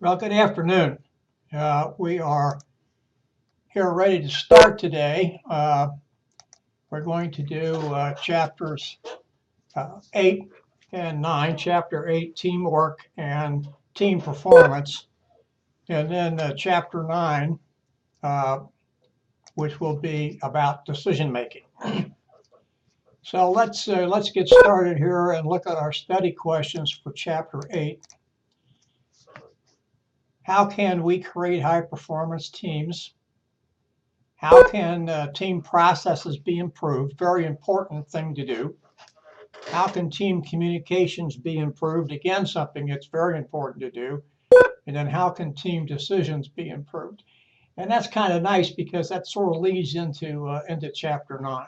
Well, good afternoon. We are here ready to start today. We're going to do chapters 8 and 9. Chapter 8, teamwork and team performance, and then chapter 9, uh, which will be about decision making. So let's get started here and look at our study questions for chapter 8. How can we create high performance teams? How can team processes be improved? Very important thing to do. How can team communications be improved? Again, something that's very important to do. And then how can team decisions be improved? And that's kind of nice because that sort of leads into chapter 9.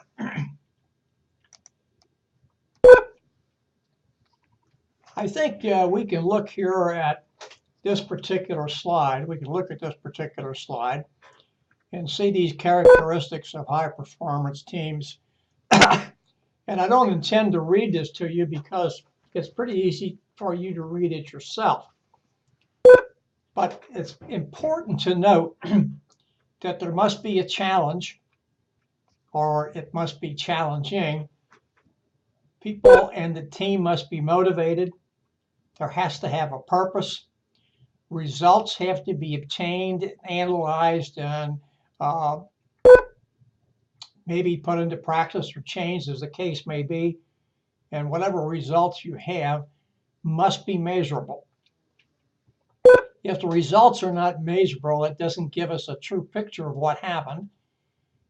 I think we can look here at this particular slide. We can look at this particular slide and see these characteristics of high performance teams. And I don't intend to read this to you because it's pretty easy for you to read it yourself. But it's important to note that there must be a challenge, or it must be challenging. People and the team must be motivated. There has to have a purpose. Results have to be obtained, analyzed, and maybe put into practice or changed as the case may be. And whatever results you have must be measurable. If the results are not measurable, it doesn't give us a true picture of what happened.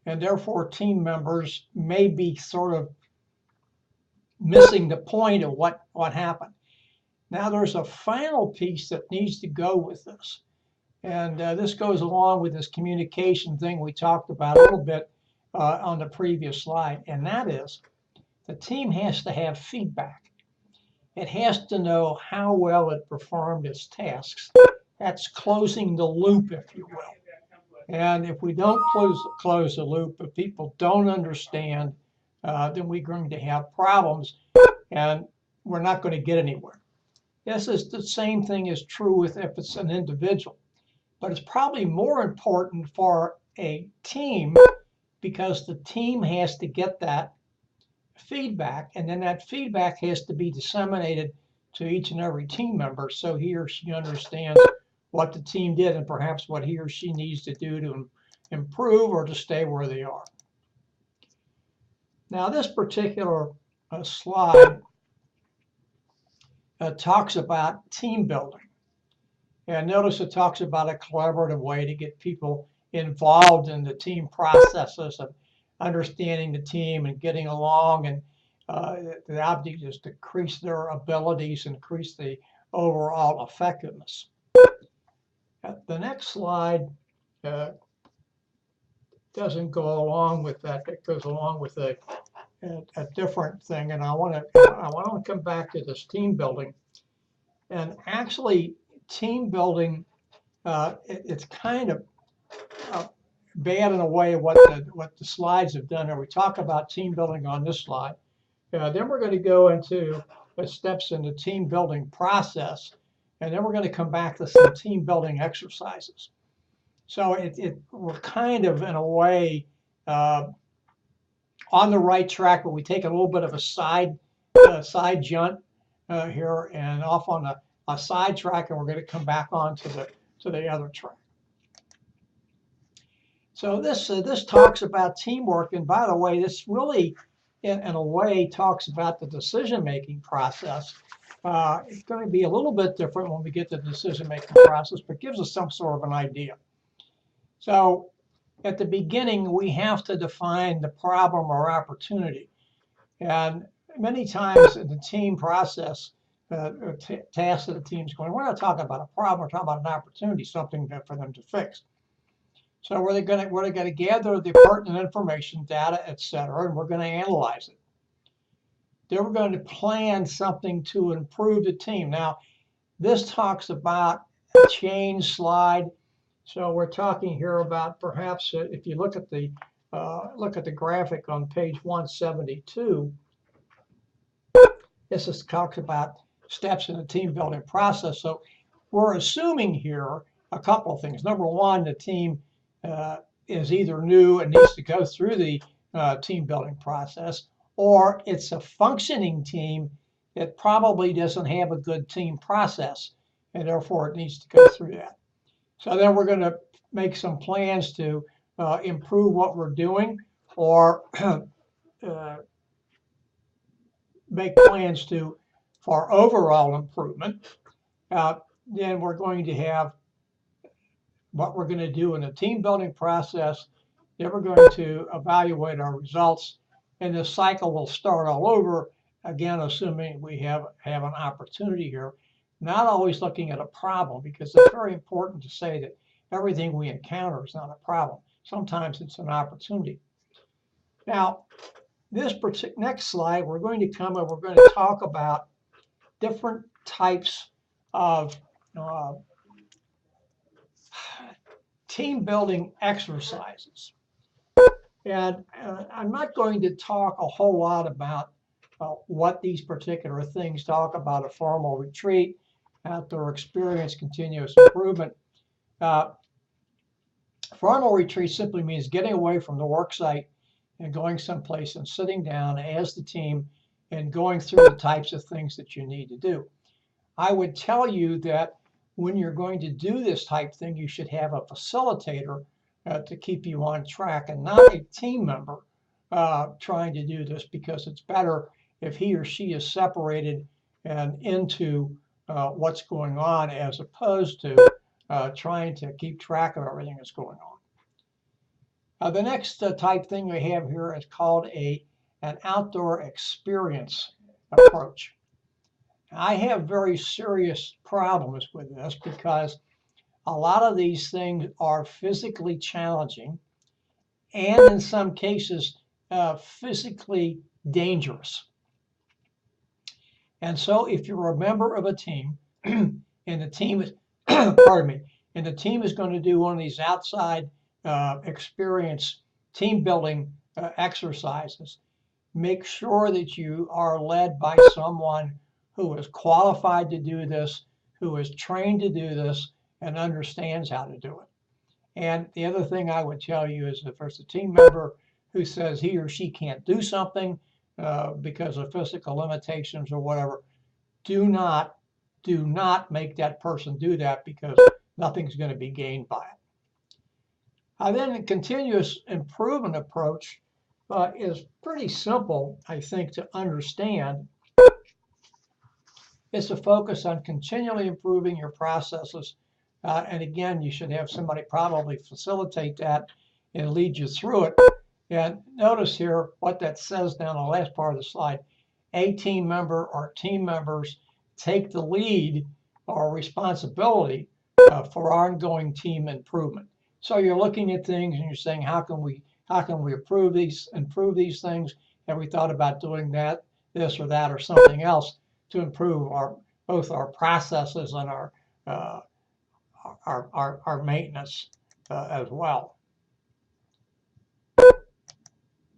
And therefore, team members may be sort of missing the point of what happened. Now, there's a final piece that needs to go with this. And this goes along with this communication thing we talked about a little bit on the previous slide. And that is the team has to have feedback. It has to know how well it performed its tasks. That's closing the loop, if you will. And if we don't close the loop, if people don't understand, then we're going to have problems and we're not going to get anywhere. This is the same thing is true with if it's an individual, but it's probably more important for a team because the team has to get that feedback, and then that feedback has to be disseminated to each and every team member so he or she understands what the team did and perhaps what he or she needs to do to improve or to stay where they are. Now, this particular slide talks about team building. And notice it talks about a collaborative way to get people involved in the team processes of understanding the team and getting along. And the object is to increase their abilities, increase the overall effectiveness. The next slide doesn't go along with that. It goes along with a different thing. And I want to come back to this team building. And actually, team building, it's kind of bad in a way what the slides have done. And we talk about team building on this slide. Then we're going to go into the steps in the team building process. And then we're going to come back to some team building exercises. So we're kind of, in a way, on the right track, but we take a little bit of a side jump here and off on a side track, and we're going to come back on to the other track. So this talks about teamwork, and by the way, this really, in a way, talks about the decision-making process. It's going to be a little bit different when we get to the decision-making process, but gives us some sort of an idea. So at the beginning, we have to define the problem or opportunity. And many times in the team process, tasks that the team's going, we're not talking about a problem, we're talking about an opportunity, something for them to fix. So we're going to gather the pertinent information, data, etc., and we're going to analyze it. Then we're going to plan something to improve the team. Now, this talks about a change slide. So we're talking here about perhaps if you look at the graphic on page 172, this talks about steps in the team building process. So we're assuming here a couple of things. Number one, the team is either new and needs to go through the team building process, or it's a functioning team that probably doesn't have a good team process, and therefore it needs to go through that. So then we're going to make some plans to improve what we're doing, or make plans for overall improvement. Then we're going to have what we're going to do in the team building process. Then we're going to evaluate our results, and this cycle will start all over again, assuming we have an opportunity here. Not always looking at a problem, because it's very important to say that everything we encounter is not a problem. Sometimes it's an opportunity. Now, this next slide, we're going to talk about different types of team building exercises. And I'm not going to talk a whole lot about what these particular things talk about: a formal retreat, outdoor experience, continuous improvement. Formal retreat simply means getting away from the work site and going someplace and sitting down as the team and going through the types of things that you need to do. I would tell you that when you're going to do this type thing, you should have a facilitator to keep you on track, and not a team member trying to do this, because it's better if he or she is separated and into what's going on, as opposed to trying to keep track of everything that's going on. The next type thing we have here is called an outdoor experience approach. I have very serious problems with this, because a lot of these things are physically challenging, and in some cases physically dangerous. And so if you're a member of a team and the team is pardon me, and the team is going to do one of these outside experience team building exercises, make sure that you are led by someone who is qualified to do this, who is trained to do this, and understands how to do it. And the other thing I would tell you is, if there's a team member who says he or she can't do something because of physical limitations or whatever, do not make that person do that, because nothing's going to be gained by it. Then the continuous improvement approach is pretty simple, I think, to understand. It's to focus on continually improving your processes. And again, you should have somebody probably facilitate that and lead you through it. And notice here what that says down the last part of the slide. A team member or team members take the lead or responsibility for ongoing team improvement. So you're looking at things and you're saying, how can we improve these things? Have we thought about doing that, this or that, or something else to improve both our processes and our maintenance as well?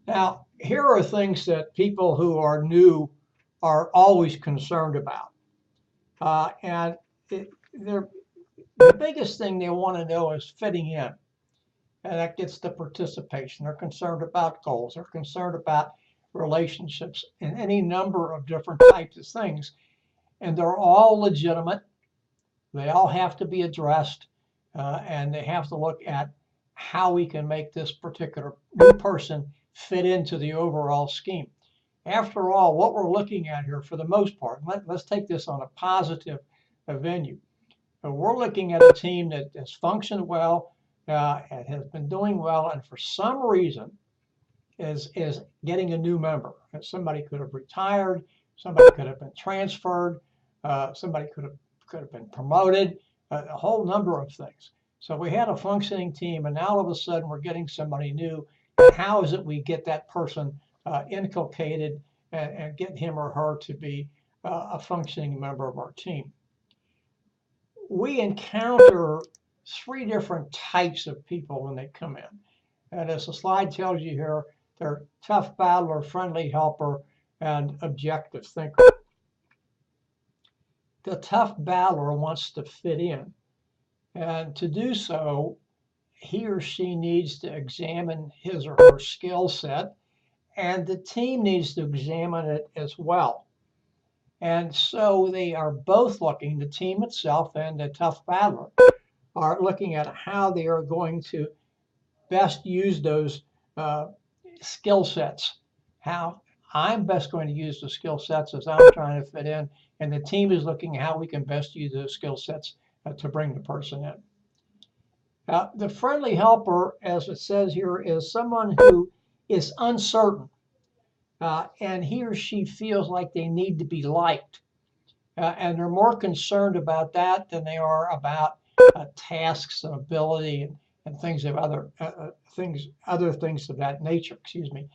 Now, here are things that people who are new are always concerned about. And the biggest thing they want to know is fitting in. And that gets the participation. They're concerned about goals. They're concerned about relationships and any number of different types of things. And they're all legitimate. They all have to be addressed. And they have to look at how we can make this particular new person fit into the overall scheme. After all, what we're looking at here, for the most part, let's take this on a positive venue. We're looking at a team that has functioned well, and has been doing well, and for some reason is getting a new member. Somebody could have retired, somebody could have been transferred, somebody could have been promoted, a whole number of things. So we had a functioning team, and now all of a sudden we're getting somebody new. And how is it we get that person inculcated and get him or her to be a functioning member of our team? We encounter 3 different types of people when they come in. And as the slide tells you here, they're tough battler, friendly helper, and objective thinker. the tough battler wants to fit in. And to do so, he or she needs to examine his or her skill set, and the team needs to examine it as well. And so they are both looking, the team itself and the tough battler are looking at how they are going to best use those skill sets, how I'm best going to use the skill sets as I'm trying to fit in, and the team is looking at how we can best use those skill sets to bring the person in. The friendly helper, as it says here, is someone who is uncertain and he or she feels like they need to be liked. And they're more concerned about that than they are about tasks and ability and things of other things of that nature. Excuse me.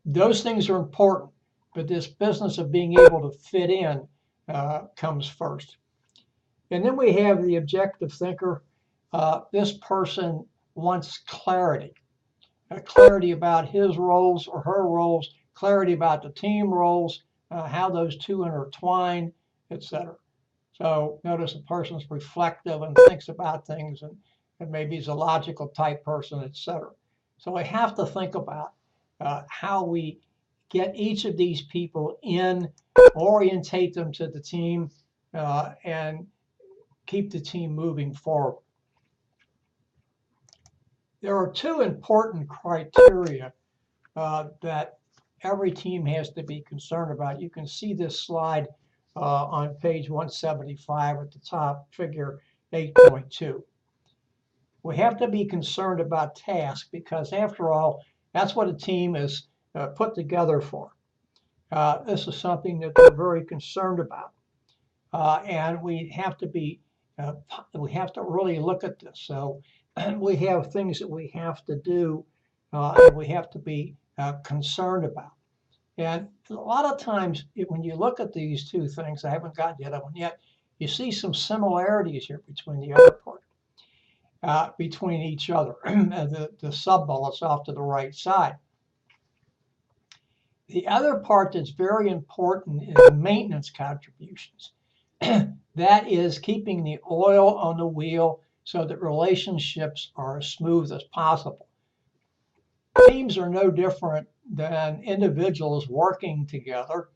Those things are important, but this business of being able to fit in comes first. And then we have the objective thinker. This person wants clarity, clarity about his roles or her roles, clarity about the team roles, how those two intertwine, etc. So notice a person's reflective and thinks about things, and maybe he's a logical type person, etc. So we have to think about how we get each of these people in, orientate them to the team, and keep the team moving forward. There are two important criteria that every team has to be concerned about. You can see this slide on page 175 at the top, figure 8.2. We have to be concerned about tasks because, after all, that's what a team is put together for. This is something that they're very concerned about, and we have to really look at this. So we have things that we have to do, and we have to be concerned about. And a lot of times, when you look at these two things, I haven't gotten the other one yet, you see some similarities here between the other part, between each other. The sub-bullets off to the right side. The other part that's very important is maintenance contributions. That is keeping the oil on the wheel so that relationships are as smooth as possible. Teams are no different than individuals working together,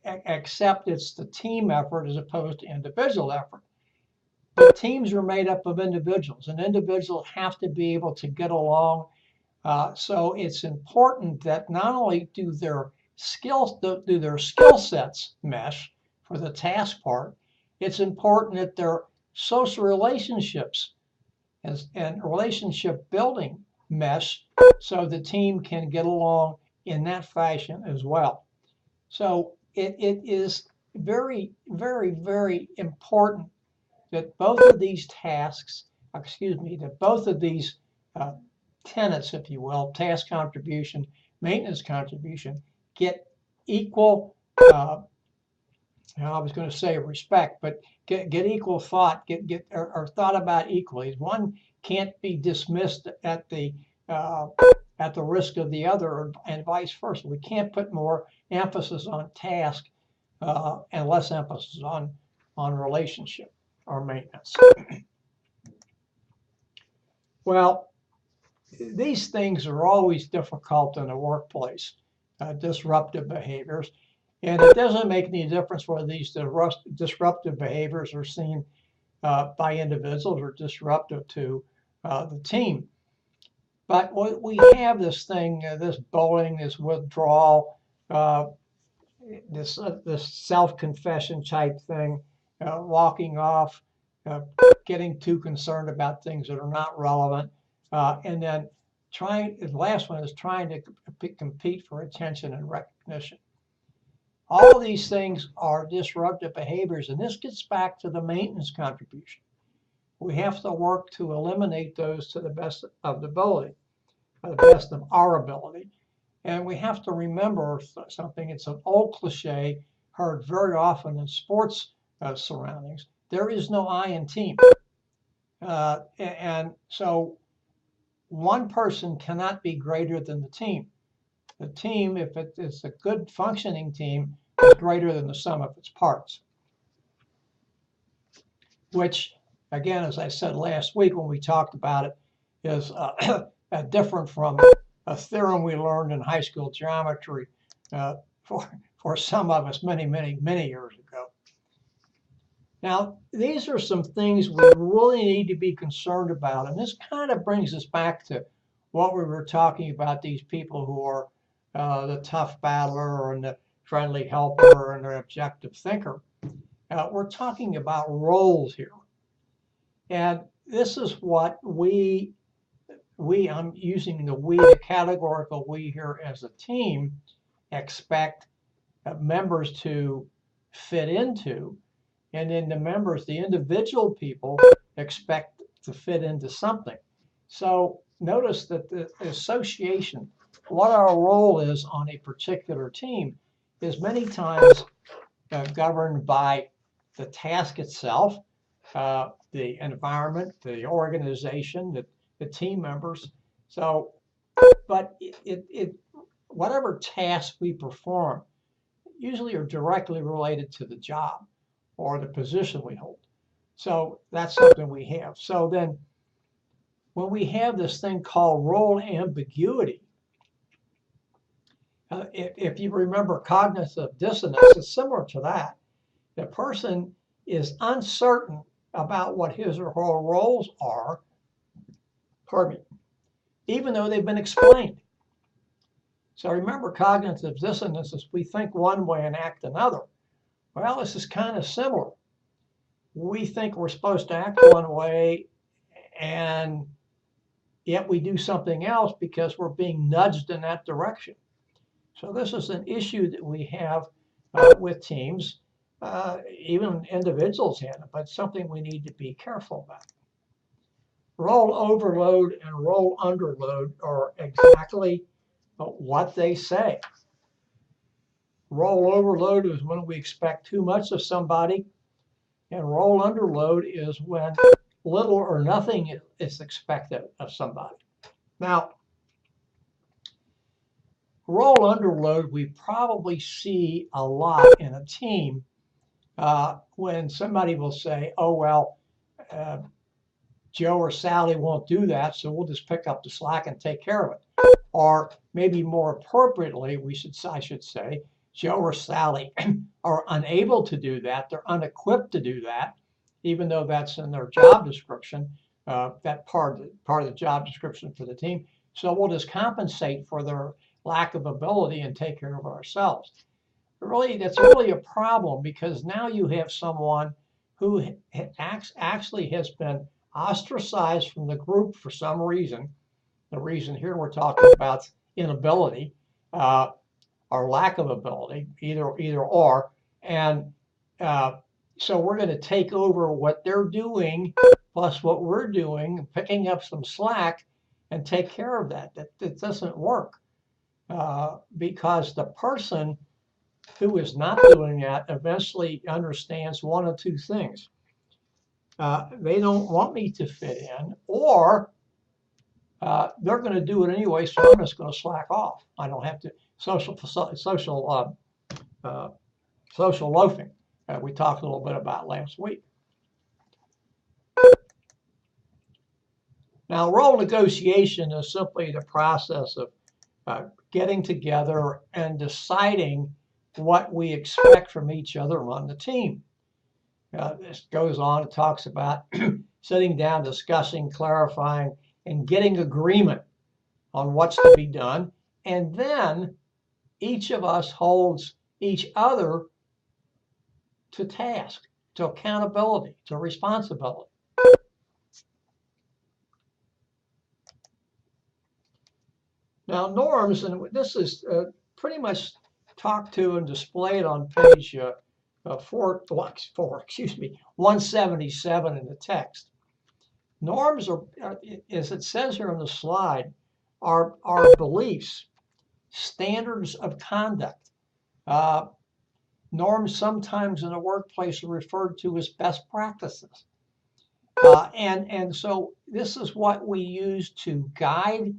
except it's the team effort as opposed to individual effort. But teams are made up of individuals, and individuals have to be able to get along. So it's important that not only do their skill sets mesh for the task part, it's important that their social relationships and relationship building mesh so the team can get along in that fashion as well. So it is very, very, very important that both of these tasks, that both of these tenets, if you will, task contribution, maintenance contribution, get equal, I was going to say respect, but get equal thought, or thought about equally. One can't be dismissed at the risk of the other, and vice versa. We can't put more emphasis on task and less emphasis on relationship or maintenance. Well, these things are always difficult in the workplace, disruptive behaviors. And it doesn't make any difference whether these disruptive behaviors are seen by individuals or disruptive to the team. But we have this thing, this bullying, this withdrawal, this self-confession type thing, walking off, getting too concerned about things that are not relevant, and then the last one is trying to compete for attention and recognition. All of these things are disruptive behaviors, and this gets back to the maintenance contribution. We have to work to eliminate those to the best of the ability, the best of our ability. And we have to remember something. It's an old cliche heard very often in sports surroundings. There is no I in team. And so one person cannot be greater than the team. The team, if it's a good functioning team, is greater than the sum of its parts. which, again, as I said last week when we talked about it, is different from a theorem we learned in high school geometry for some of us many years ago. Now, these are some things we really need to be concerned about, and this kind of brings us back to what we were talking about, these people who are the tough battler and the friendly helper and the objective thinker. We're talking about roles here. And this is what I'm using the categorical we here as a team, expect members to fit into. And then the individual people expect to fit into something. So notice that the association, what our role is on a particular team, is many times governed by the task itself, the environment, the organization, the team members. So, but whatever tasks we perform usually are directly related to the job or the position we hold. So that's something we have. So then when we have this thing called role ambiguity, if you remember cognitive dissonance, it's similar to that. The person is uncertain about what his or her roles are, pardon me, even though they've been explained. So remember, cognitive dissonance is we think one way and act another. Well, this is kind of similar. We think we're supposed to act one way, and yet we do something else because we're being nudged in that direction. So this is an issue that we have with teams, even individuals have it, but something we need to be careful about. Role overload and role underload are exactly what they say. Role overload is when we expect too much of somebody, and role underload is when little or nothing is expected of somebody. Now, role underload we probably see a lot in a team when somebody will say, oh, well, Joe or Sally won't do that, so we'll just pick up the slack and take care of it. Or maybe more appropriately, I should say, Joe or Sally are unable to do that. They're unequipped to do that, even though that's in their job description, that part of the job description for the team. So we'll just compensate for their lack of ability and take care of ourselves. Really, that's really a problem, because now you have someone who actually has been ostracized from the group for some reason. The reason here we're talking about inability or lack of ability, either or. And so we're going to take over what they're doing plus what we're doing, picking up some slack, and take care of that. That doesn't work because the person who is not doing that eventually understands one of two things. They don't want me to fit in, or they're going to do it anyway, so I'm just going to slack off. I don't have to. Social loafing we talked a little bit about last week. Now, role negotiation is simply the process of getting together and deciding what we expect from each other on the team. This goes on, it talks about sitting down, discussing, clarifying, and getting agreement on what's to be done. And then each of us holds each other to task, to accountability, to responsibility. Now, norms, and this is pretty much talked to and displayed on page 177 in the text. Norms are, as it says here on the slide, are beliefs, standards of conduct. Norms sometimes in the workplace are referred to as best practices. And so this is what we use to guide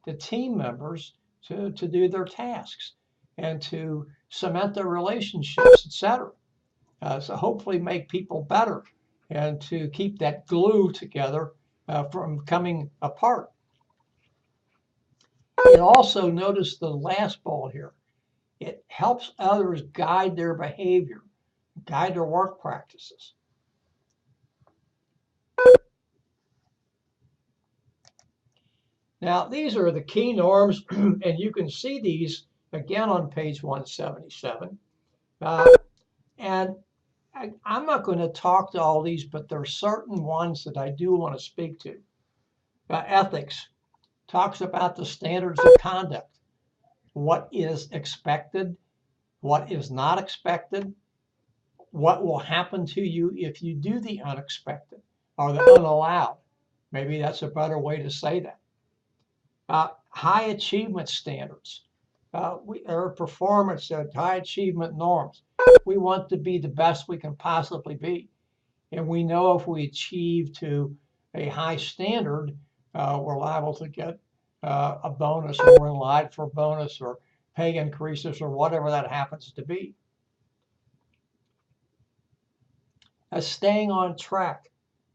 the team members to do their tasks and to cement their relationships, etc. So hopefully make people better and to keep that glue together from coming apart. And also notice the last bullet here. It helps others guide their behavior, guide their work practices. Now, these are the key norms, and you can see these again on page 177. And I'm not going to talk to all these, but there are certain ones that I do want to speak to. Ethics talks about the standards of conduct, what is expected, what is not expected, what will happen to you if you do the unexpected or the unallowed. Maybe that's a better way to say that. High achievement standards. Our performance at high achievement norms. We want to be the best we can possibly be. And we know if we achieve to a high standard, we're liable to get a bonus, or we're in line for a bonus or pay increases or whatever that happens to be. Staying on track.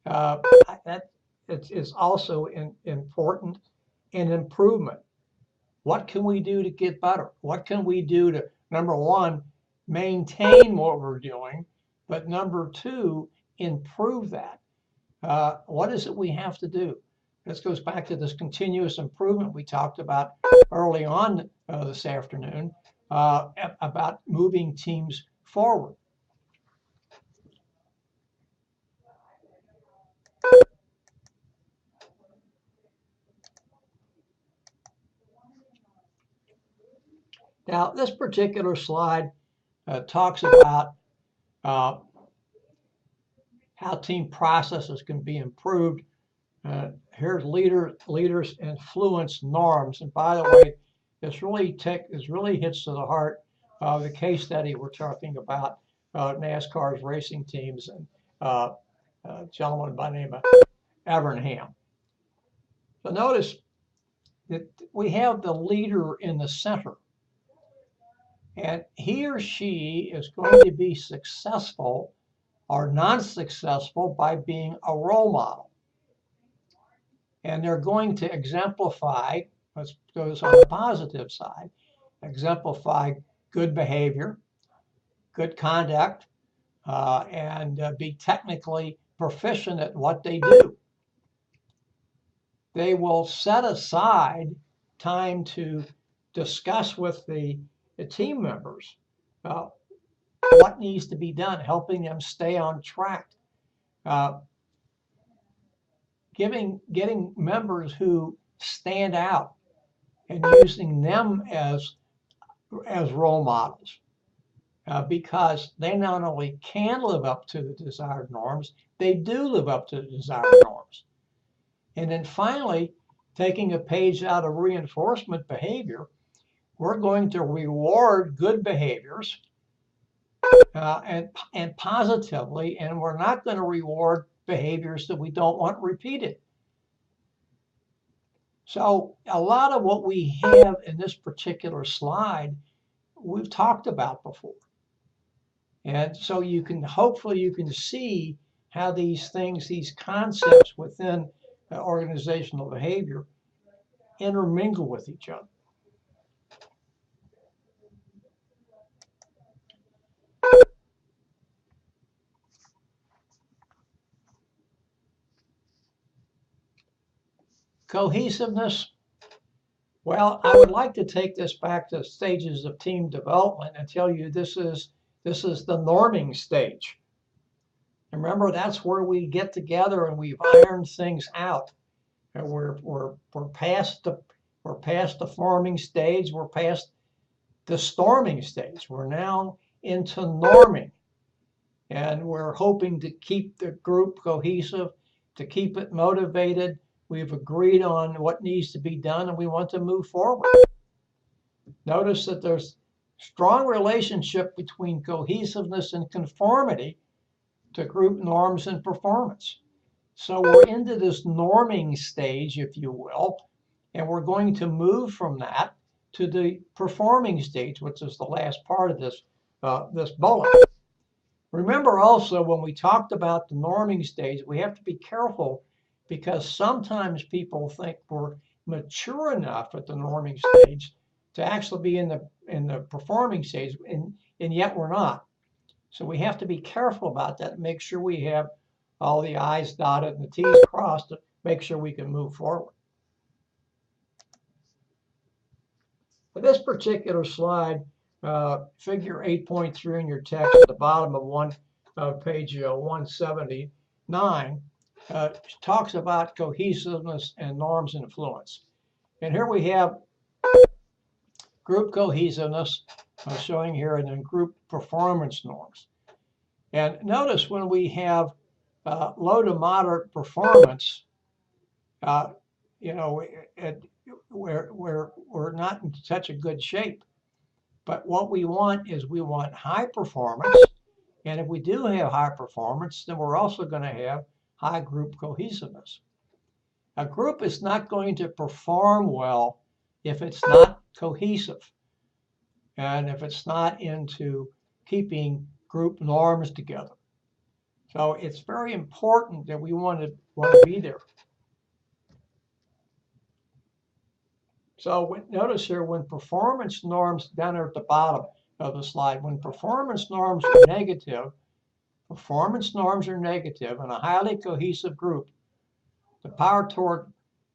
That is also important. And improvement. What can we do to get better? What can we do to, number one, maintain what we're doing, but number two, improve that? What is it we have to do? This goes back to this continuous improvement we talked about early on this afternoon about moving teams forward. Now, this particular slide talks about how team processes can be improved. Here's leaders influence norms. And by the way, this really hits to the heart of the case study we're talking about, NASCAR's racing teams and a gentleman by the name of Evernham. So notice that we have the leader in the center. And he or she is going to be successful or non-successful by being a role model. And they're going to exemplify, let's go on the positive side, exemplify good behavior, good conduct, and be technically proficient at what they do. They will set aside time to discuss with the team members what needs to be done, helping them stay on track, getting members who stand out and using them as role models, because they not only can live up to the desired norms, they do live up to the desired norms. And then finally, taking a page out of reinforcement behavior, we're going to reward good behaviors and positively, and we're not going to reward behaviors that we don't want repeated. So a lot of what we have in this particular slide, we've talked about before. And so hopefully you can see how these things, these concepts within organizational behavior intermingle with each other. Cohesiveness. Well, I would like to take this back to stages of team development and tell you this is the norming stage. And remember, that's where we get together and we've ironed things out. And we're past the forming stage. We're past the storming stage. We're now into norming, and we're hoping to keep the group cohesive, to keep it motivated. We've agreed on what needs to be done, and we want to move forward. Notice that there's strong relationship between cohesiveness and conformity to group norms and performance. So we're into this norming stage, if you will, and we're going to move from that to the performing stage, which is the last part of this bullet. Remember also when we talked about the norming stage, we have to be careful because sometimes people think we're mature enough at the norming stage to actually be in the performing stage, and yet we're not. So we have to be careful about that and make sure we have all the I's dotted and the T's crossed to make sure we can move forward. For this particular slide, figure 8.3 in your text at the bottom of page 179 talks about cohesiveness and norms influence. And here we have group cohesiveness showing here, and then group performance norms. And notice when we have low to moderate performance, we're not in such a good shape. But what we want is we want high performance. And if we do have high performance, then we're also going to have high group cohesiveness. A group is not going to perform well if it's not cohesive and if it's not into keeping group norms together. So it's very important that we want to be there. So notice here, when performance norms, down there at the bottom of the slide, when performance norms are negative in a highly cohesive group, the power toward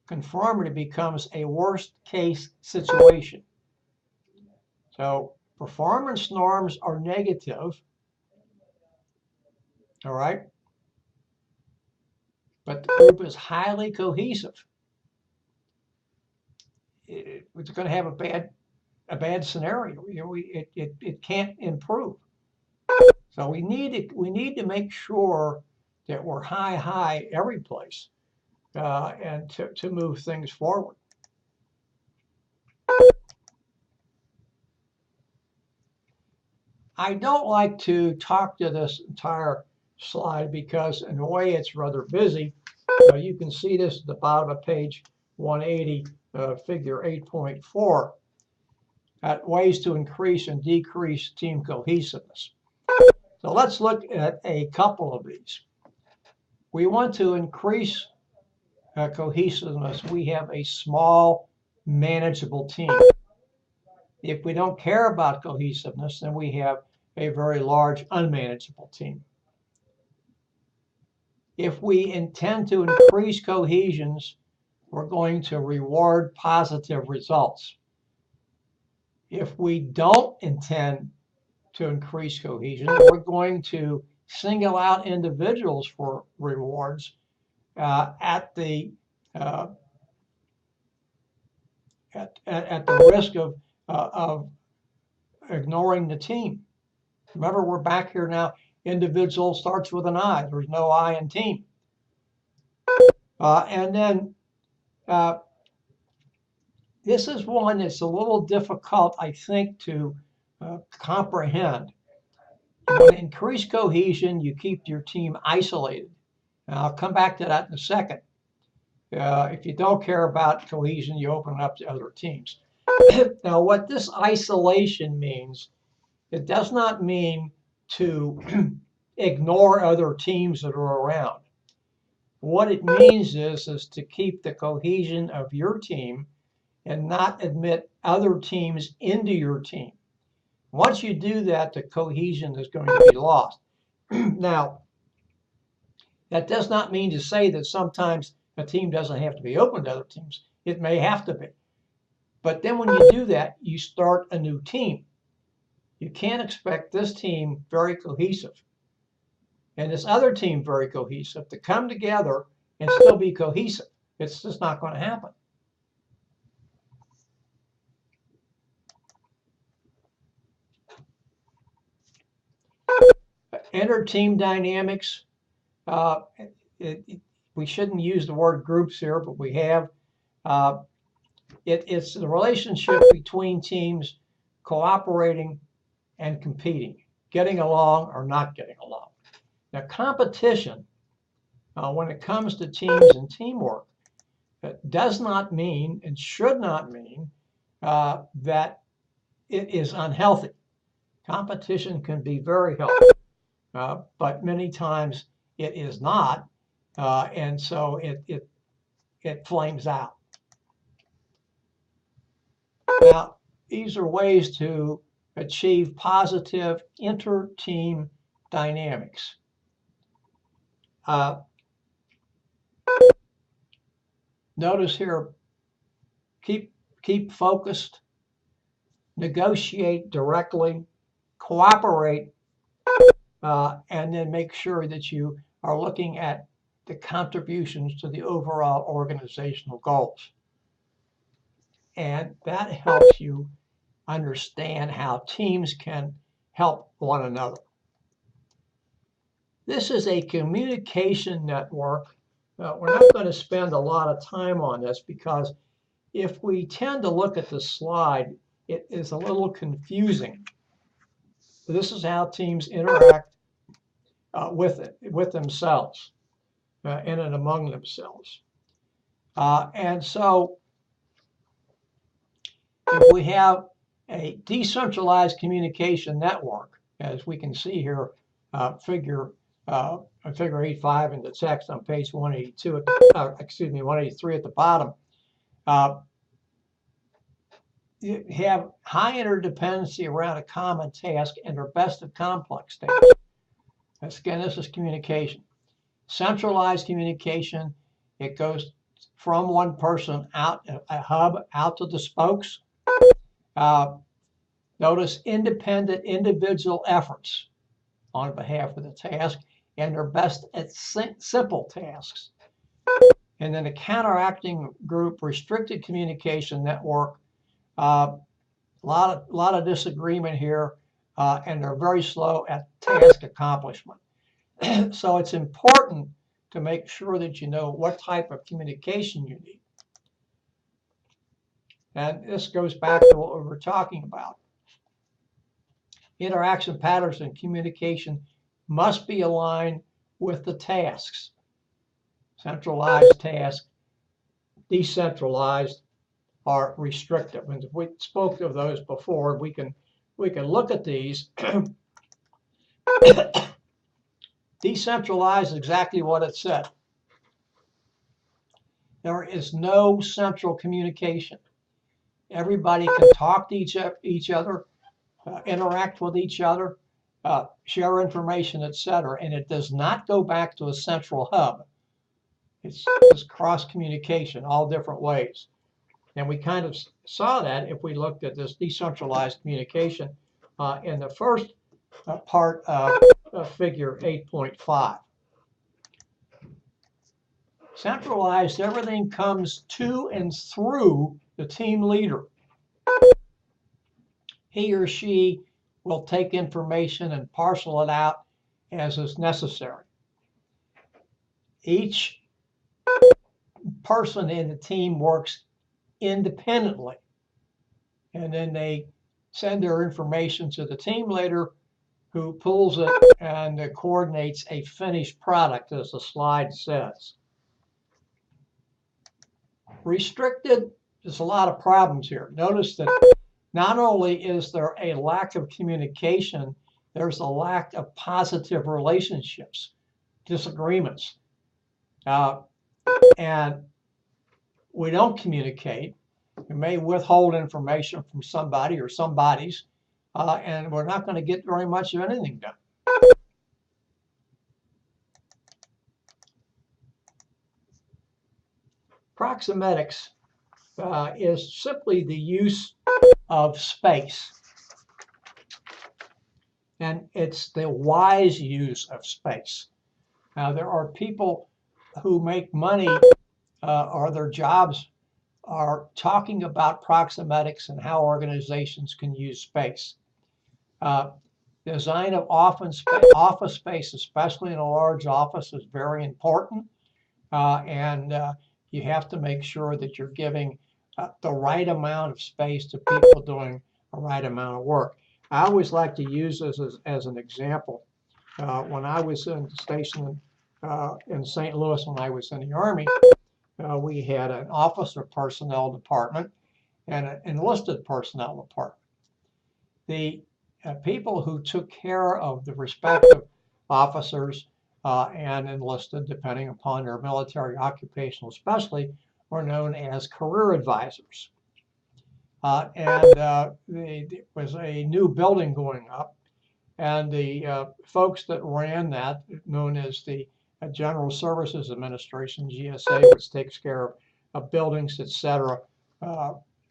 conformity becomes a worst case situation. So performance norms are negative, all right? But the group is highly cohesive. It's going to have a bad scenario. It can't improve. So we need to make sure that we're high every place and to move things forward. I don't like to talk to this entire slide because in a way it's rather busy. You can see this at the bottom of page 180, figure 8.4, at ways to increase and decrease team cohesiveness. So let's look at a couple of these. We want to increase cohesiveness. We have a small, manageable team. If we don't care about cohesiveness, then we have a very large, unmanageable team. If we intend to increase cohesions, we're going to reward positive results. If we don't intend to increase cohesion, we're going to single out individuals for rewards at the risk of ignoring the team. Remember, we're back here now. Individual starts with an I. There's no I in team. And then this is one that's a little difficult, I think, to comprehend. You want to increase cohesion, you keep your team isolated. And I'll come back to that in a second. If you don't care about cohesion, you open it up to other teams. Now, what this isolation means, it does not mean to ignore other teams that are around. What it means is to keep the cohesion of your team and not admit other teams into your team. Once you do that, the cohesion is going to be lost. Now, that does not mean to say that sometimes a team doesn't have to be open to other teams. It may have to be. But then when you do that, you start a new team. You can't expect this team very cohesive and this other team very cohesive to come together and still be cohesive. It's just not going to happen. Enter team dynamics. We shouldn't use the word groups here, but we have. It's the relationship between teams cooperating and competing, getting along or not getting along. Now, competition, when it comes to teams and teamwork, does not mean and should not mean that it is unhealthy. Competition can be very healthy. but many times it is not, and so it flames out. Now, these are ways to achieve positive inter-team dynamics. Notice here, keep focused, negotiate directly, cooperate, and then make sure that you are looking at the contributions to the overall organizational goals. And that helps you understand how teams can help one another. This is a communication network. We're not going to spend a lot of time on this because if we tend to look at the slide, it is a little confusing. This is how teams interact with themselves in and among themselves. And so if we have a decentralized communication network, as we can see here, figure 8.5 in the text on page 182, 183 at the bottom, you have high interdependency around a common task and are best of complex tasks. Again, this is communication. Centralized communication, it goes from one person out, a hub, out to the spokes. Notice independent individual efforts on behalf of the task, and they're best at simple tasks. And then the counteracting group, restricted communication network, a lot of disagreement here, and they're very slow at task accomplishment. So it's important to make sure that you know what type of communication you need. And this goes back to what we were talking about. Interaction patterns and communication must be aligned with the tasks. Centralized tasks, decentralized, are restrictive. And we spoke of those before. We can look at these. Decentralized is exactly what it said. There is no central communication. Everybody can talk to each other, interact with each other, share information, etc. And it does not go back to a central hub. It's cross communication, all different ways. And we kind of saw that if we looked at this decentralized communication in the first part of figure 8.5. Centralized, everything comes to and through the team leader. He or she will take information and parcel it out as is necessary. Each person in the team works independently, and then they send their information to the team leader, who pulls it and coordinates a finished product, as the slide says. Restricted, there's a lot of problems here. Notice that not only is there a lack of communication, there's a lack of positive relationships, disagreements. And we don't communicate. We may withhold information from somebody or somebody's, and we're not going to get very much of anything done. Proximetics is simply the use of space. And it's the wise use of space. Now, there are people who make money or their jobs are talking about proximetics and how organizations can use space. Design of office space, especially in a large office, is very important. And you have to make sure that you're giving the right amount of space to people doing the right amount of work. I always like to use this as an example. When I was stationed in St. Louis, when I was in the Army, we had an officer personnel department and an enlisted personnel department. The people who took care of the respective officers and enlisted, depending upon their military occupational specialty, were known as career advisors. There was a new building going up, and the folks that ran that, known as the General Services Administration, GSA, which takes care of buildings, etc.,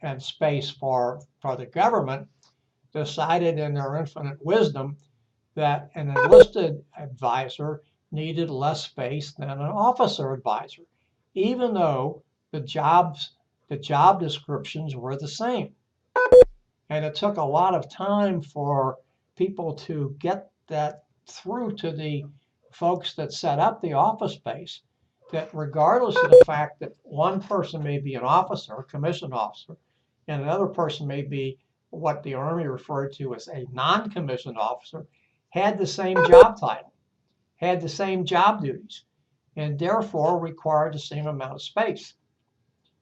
and space for the government, decided in their infinite wisdom that an enlisted advisor needed less space than an officer advisor, even though the job descriptions were the same. And it took a lot of time for people to get that through to the folks that set up the office space, that regardless of the fact that one person may be an officer, a commissioned officer, and another person may be what the Army referred to as a non-commissioned officer, had the same job title, had the same job duties, and therefore required the same amount of space.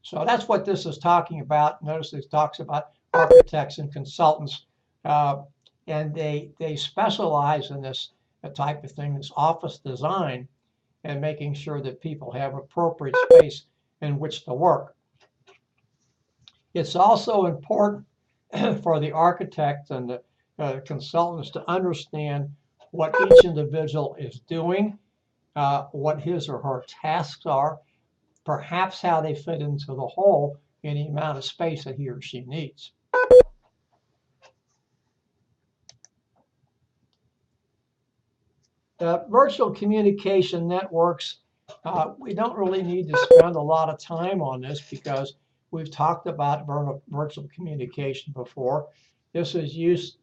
So that's what this is talking about. Notice it talks about architects and consultants, and they specialize in this type of thing, this office design, and making sure that people have appropriate space in which to work. It's also important for the architects and the consultants to understand what each individual is doing, what his or her tasks are, perhaps how they fit into the whole in the amount of space that he or she needs. Virtual communication networks, we don't really need to spend a lot of time on this because we've talked about virtual communication before. This is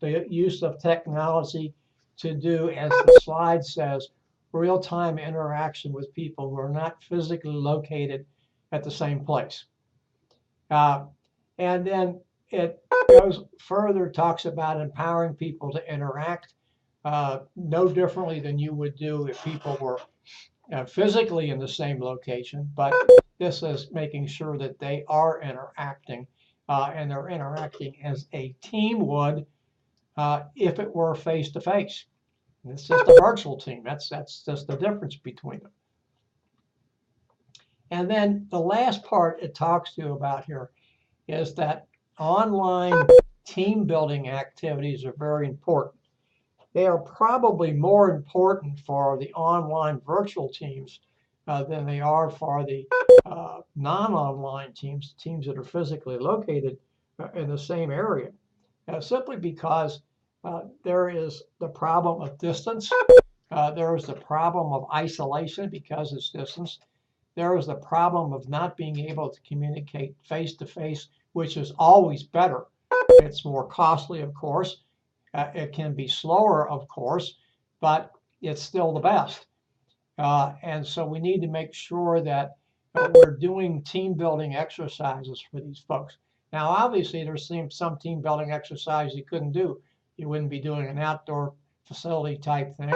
the use of technology to do, as the slide says, real-time interaction with people who are not physically located at the same place. And then it goes further, talks about empowering people to interact no differently than you would do if people were physically in the same location, but this is making sure that they are interacting, and they're interacting as a team would if it were face-to-face. It's just a virtual team. That's just the difference between them. And then the last part it talks to you about here is that online team building activities are very important. They are probably more important for the online virtual teams than they are for the non-online teams that are physically located in the same area, simply because there is the problem of distance. There is the problem of isolation because it's distance. There is the problem of not being able to communicate face-to-face, which is always better. It's more costly, of course. It can be slower, of course, but it's still the best. And so we need to make sure that we're doing team building exercises for these folks. Now, obviously, there's some team building exercise you couldn't do. You wouldn't be doing an outdoor facility type thing,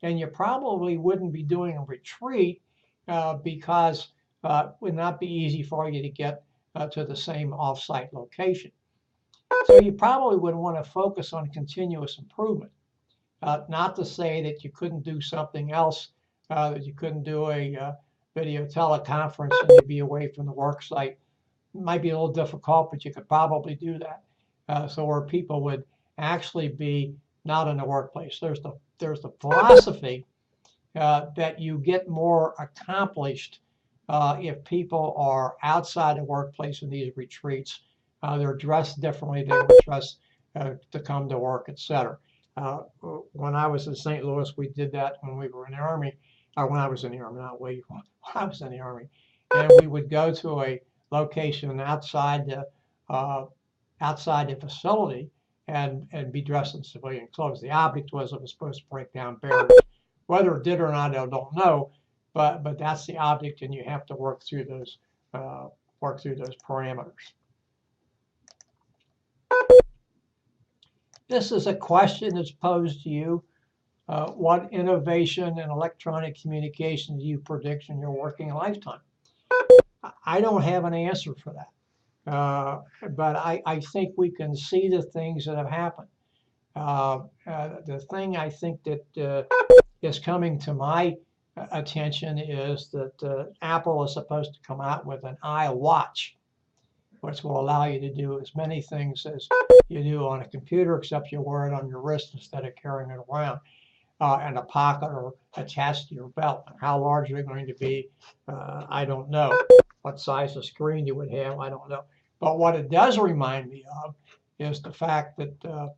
and you probably wouldn't be doing a retreat because it would not be easy for you to get to the same offsite location. So you probably would want to focus on continuous improvement. Not to say that you couldn't do something else, that you couldn't do a video teleconference and you'd be away from the work site. It might be a little difficult, but you could probably do that. So where people would actually be not in the workplace. There's the philosophy that you get more accomplished if people are outside the workplace in these retreats. They're dressed differently. They were dressed to come to work, etc. When I was in St. Louis, we did that when we were in the Army. When I was in the Army, not when I was in the Army. And we would go to a location outside the facility and be dressed in civilian clothes. The object was it was supposed to break down barriers. Whether it did or not, I don't know. But that's the object, and you have to work through those parameters. This is a question that's posed to you. What innovation in electronic communication do you predict in your working lifetime? I don't have an answer for that, but I think we can see the things that have happened. The thing I think that is coming to my attention is that Apple is supposed to come out with an iWatch, which will allow you to do as many things as you do on a computer, except you wear it on your wrist instead of carrying it around in a pocket or attached to your belt. How large they're going to be, I don't know. What size of screen you would have, I don't know. But what it does remind me of is the fact that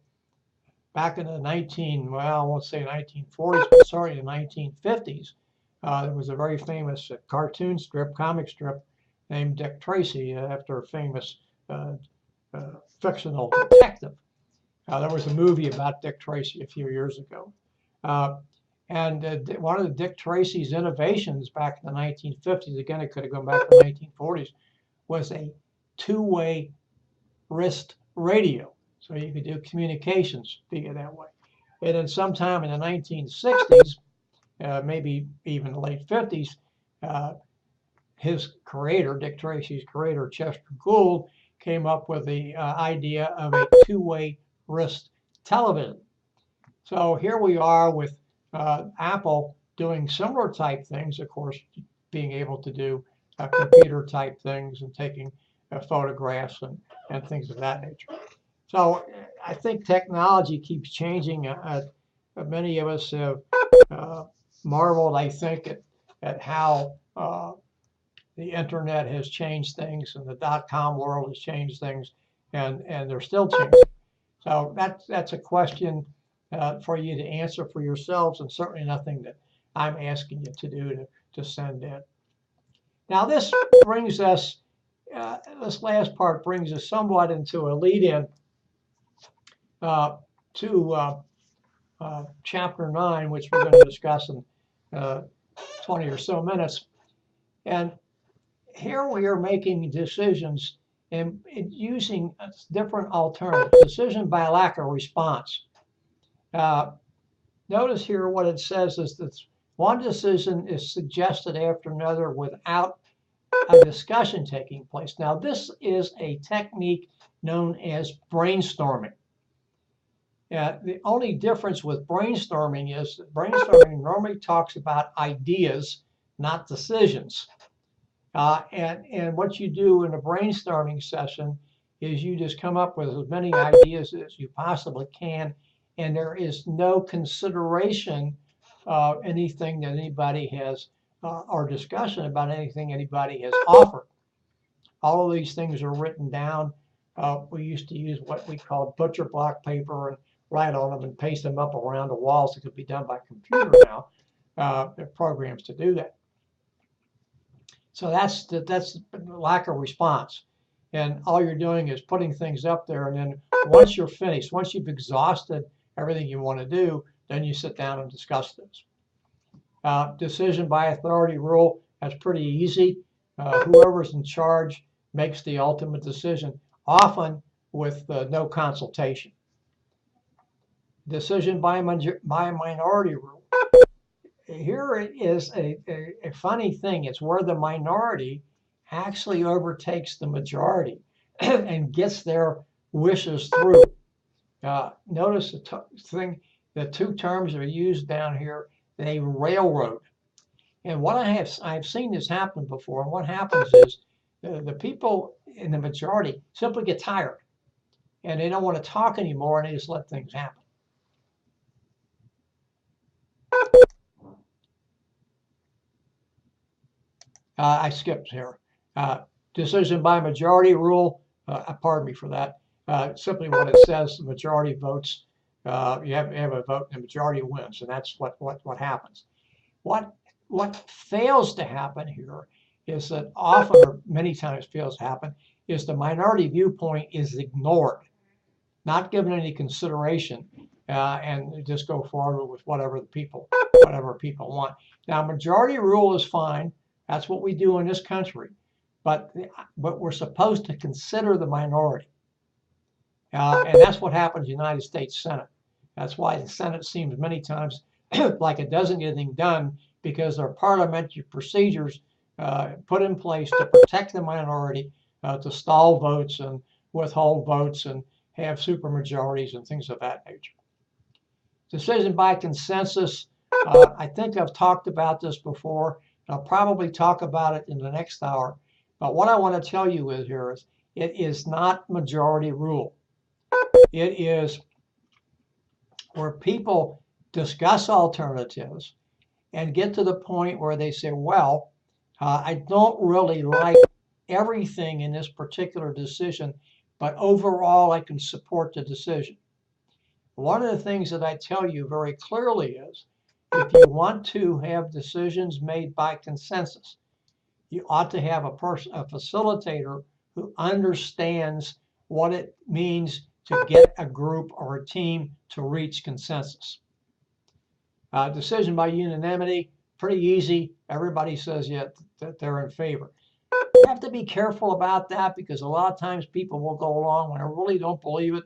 back in the I won't say 1940s, but certainly the 1950s, there was a very famous cartoon strip, comic strip, named Dick Tracy, after a famous fictional detective. There was a movie about Dick Tracy a few years ago. And one of the Dick Tracy's innovations back in the 1950s, again, it could have gone back to the 1940s, was a two-way wrist radio. So you could do communications via that way. And then sometime in the 1960s, maybe even the late 50s, his creator, Dick Tracy's creator, Chester Gould, came up with the idea of a two-way wrist television. So here we are with Apple doing similar type things, of course, being able to do computer type things and taking photographs and things of that nature. So I think technology keeps changing. Many of us have marveled, I think, at how the internet has changed things and the .com world has changed things, and they're still changing. So that's a question for you to answer for yourselves, and certainly nothing that I'm asking you to do to send in. Now this brings us, this last part brings us somewhat into a lead-in to Chapter 9, which we're going to discuss in 20 or so minutes. And here we are making decisions and using different alternatives. Decision by lack of response. Notice here what it says is that one decision is suggested after another without a discussion taking place. Now, this is a technique known as brainstorming. The only difference with brainstorming is that brainstorming normally talks about ideas, not decisions. And what you do in a brainstorming session is you just come up with as many ideas as you possibly can, and there is no consideration of anything that anybody has or discussion about anything anybody has offered. All of these things are written down. We used to use what we called butcher block paper and write on them and paste them up around the walls. It could be done by computer now. There are programs to do that. So that's the lack of response. And all you're doing is putting things up there, and then once you're finished, once you've exhausted everything you want to do, then you sit down and discuss this. Decision by authority rule, that's pretty easy. Whoever's in charge makes the ultimate decision, often with no consultation. Decision by minority rule. Here is a funny thing. It's where the minority actually overtakes the majority and gets their wishes through. Notice the two terms that are used down here, they railroad. And what I've seen this happen before, and what happens is the people in the majority simply get tired and they don't want to talk anymore, and they just let things happen. I skipped here. Decision by majority rule, pardon me for that. Simply what it says, the majority votes. You have a vote and the majority wins, and that's what happens. What fails to happen here is that often, or many times fails to happen, is the minority viewpoint is ignored, not given any consideration, and just go forward with whatever people want. Now, majority rule is fine. That's what we do in this country, but we're supposed to consider the minority, and that's what happens in the United States Senate. That's why the Senate seems many times like it doesn't get anything done, because there are parliamentary procedures put in place to protect the minority, to stall votes and withhold votes and have supermajorities and things of that nature. Decision by consensus, I think I've talked about this before. I'll probably talk about it in the next hour. But what I want to tell you is here is it is not majority rule. It is where people discuss alternatives and get to the point where they say, well, I don't really like everything in this particular decision, but overall I can support the decision. One of the things that I tell you very clearly is if you want to have decisions made by consensus, you ought to have a facilitator who understands what it means to get a group or a team to reach consensus. Decision by unanimity, pretty easy. Everybody says that they're in favor. You have to be careful about that because a lot of times people will go along when I really don't believe it.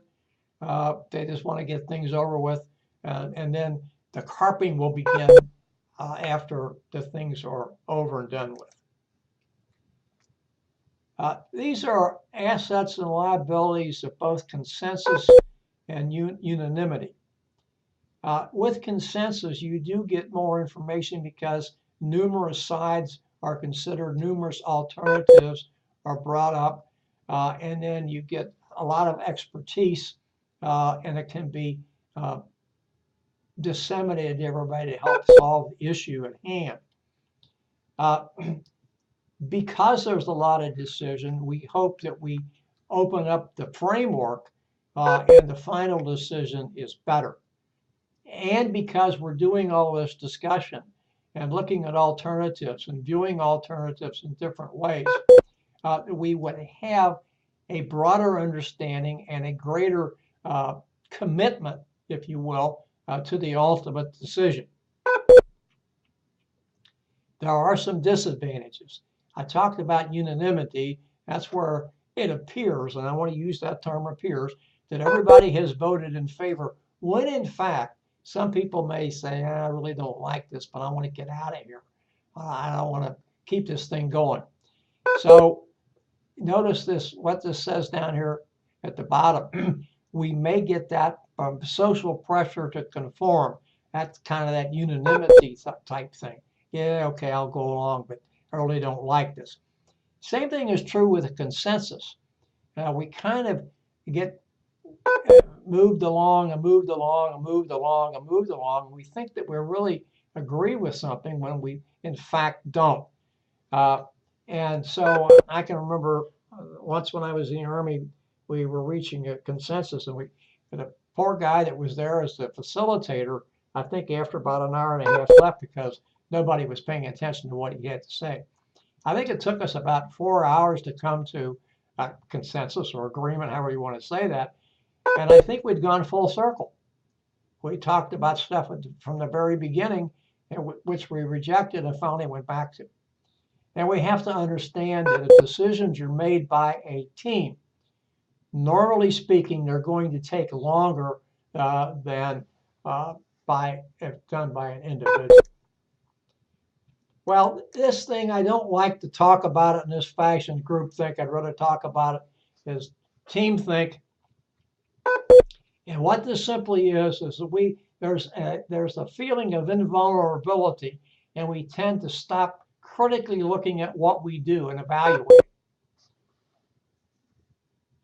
They just want to get things over with, and then the carping will begin after the things are over and done with. These are assets and liabilities of both consensus and unanimity. With consensus, you do get more information because numerous sides are considered, numerous alternatives are brought up, and then you get a lot of expertise, and it can be disseminated to everybody to help solve the issue at hand. Because there's a lot of decision, we hope that we open up the framework and the final decision is better. And because we're doing all this discussion and looking at alternatives and viewing alternatives in different ways, we would have a broader understanding and a greater commitment, if you will, to the ultimate decision. There are some disadvantages. I talked about unanimity. That's where it appears, and I want to use that term appears, that everybody has voted in favor, when in fact, some people may say, I really don't like this, but I want to get out of here. I don't want to keep this thing going. So notice this, what this says down here at the bottom. We may get that from social pressure to conform. That's kind of that unanimity type thing. Yeah, okay, I'll go along, but I really don't like this. Same thing is true with a consensus. We kind of get moved along and moved along and moved along and moved along. We think that we really agree with something when we in fact don't. And so I can remember once when I was in the Army, we were reaching a consensus, and the poor guy that was there as the facilitator, I think after about an hour and a half left because nobody was paying attention to what he had to say. I think it took us about 4 hours to come to a consensus or agreement, however you want to say that. And I think we'd gone full circle. We talked about stuff from the very beginning, which we rejected and finally went back to. And we have to understand that if decisions are made by a team, normally speaking, they're going to take longer than if done by an individual. Well, this thing, I don't like to talk about it in this fashion, groupthink. I'd rather talk about it as team think. And what this simply is that there's a feeling of invulnerability, and we tend to stop critically looking at what we do and evaluate.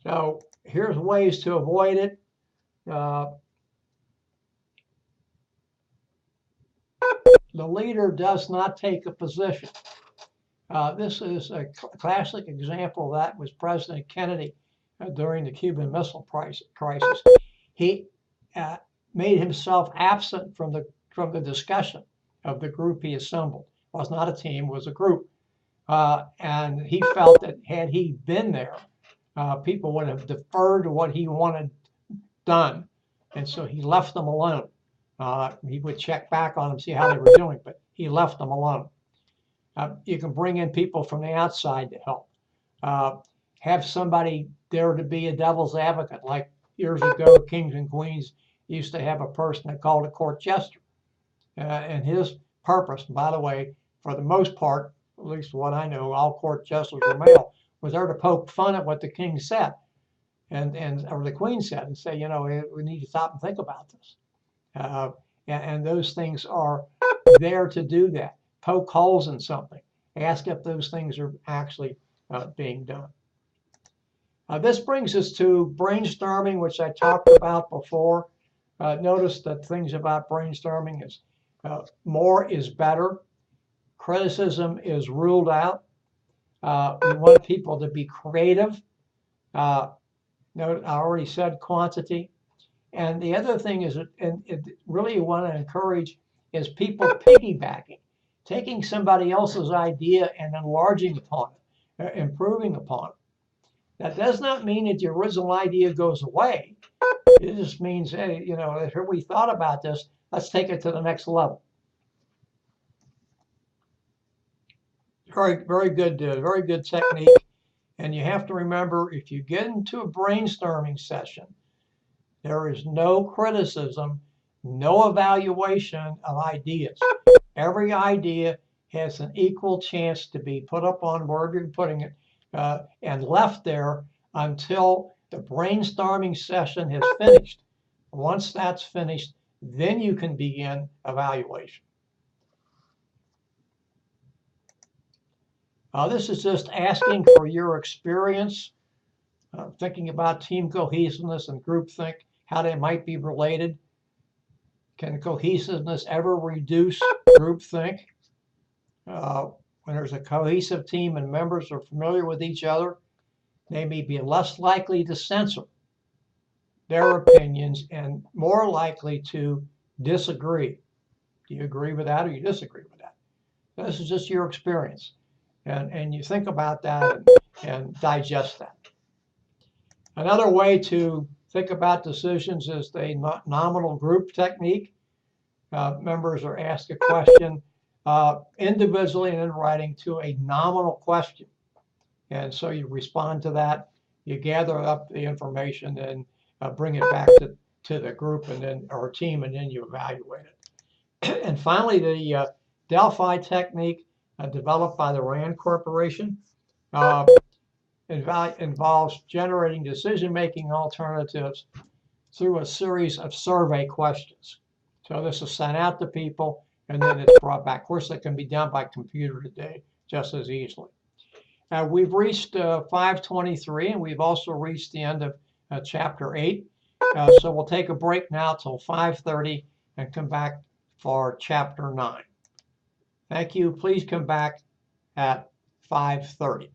So here's ways to avoid it. The leader does not take a position. This is a classic example of that was President Kennedy during the Cuban Missile Crisis. He made himself absent from the discussion of the group he assembled. It was not a team, it was a group. And he felt that had he been there, people would have deferred to what he wanted done. And so he left them alone. He would check back on them, see how they were doing, but he left them alone. You can bring in people from the outside to help. Have somebody there to be a devil's advocate. Like years ago, Kings and Queens used to have a person that called a court jester. And his purpose, by the way, for the most part, at least what I know, all court jesters were male, was there to poke fun at what the king said or the queen said and say, we need to stop and think about this. and those things are there to do that. Poke holes in something. Ask if those things are actually being done. This brings us to brainstorming, which I talked about before. Notice that things about brainstorming is more is better. Criticism is ruled out. We want people to be creative. Note, I already said quantity. And the other thing is, and it really you want to encourage is people piggybacking, taking somebody else's idea and enlarging upon it, improving upon it. That does not mean that the original idea goes away. It just means, hey, you know, here we thought about this, let's take it to the next level. Very good technique. And you have to remember, if you get into a brainstorming session, there is no criticism, no evaluation of ideas. Every idea has an equal chance to be put up on wherever you're putting it and left there until the brainstorming session has finished. Once that's finished, then you can begin evaluation. This is just asking for your experience, thinking about team cohesiveness and groupthink, how they might be related. Can cohesiveness ever reduce groupthink? When there's a cohesive team and members are familiar with each other, they may be less likely to censor their opinions and more likely to disagree. Do you agree with that or you disagree with that? This is just your experience. And you think about that and digest that. Another way to think about decisions is the nominal group technique. Members are asked a question individually and in writing to a nominal question. And so you respond to that, you gather up the information and bring it back to the group and then or team, and then you evaluate it. And finally, the Delphi technique developed by the RAND Corporation involves generating decision-making alternatives through a series of survey questions. So this is sent out to people and then it's brought back. Of course, it can be done by computer today just as easily. We've reached 5:23 and we've also reached the end of chapter 8. So we'll take a break now till 5:30 and come back for chapter 9. Thank you. Please come back at 5:30.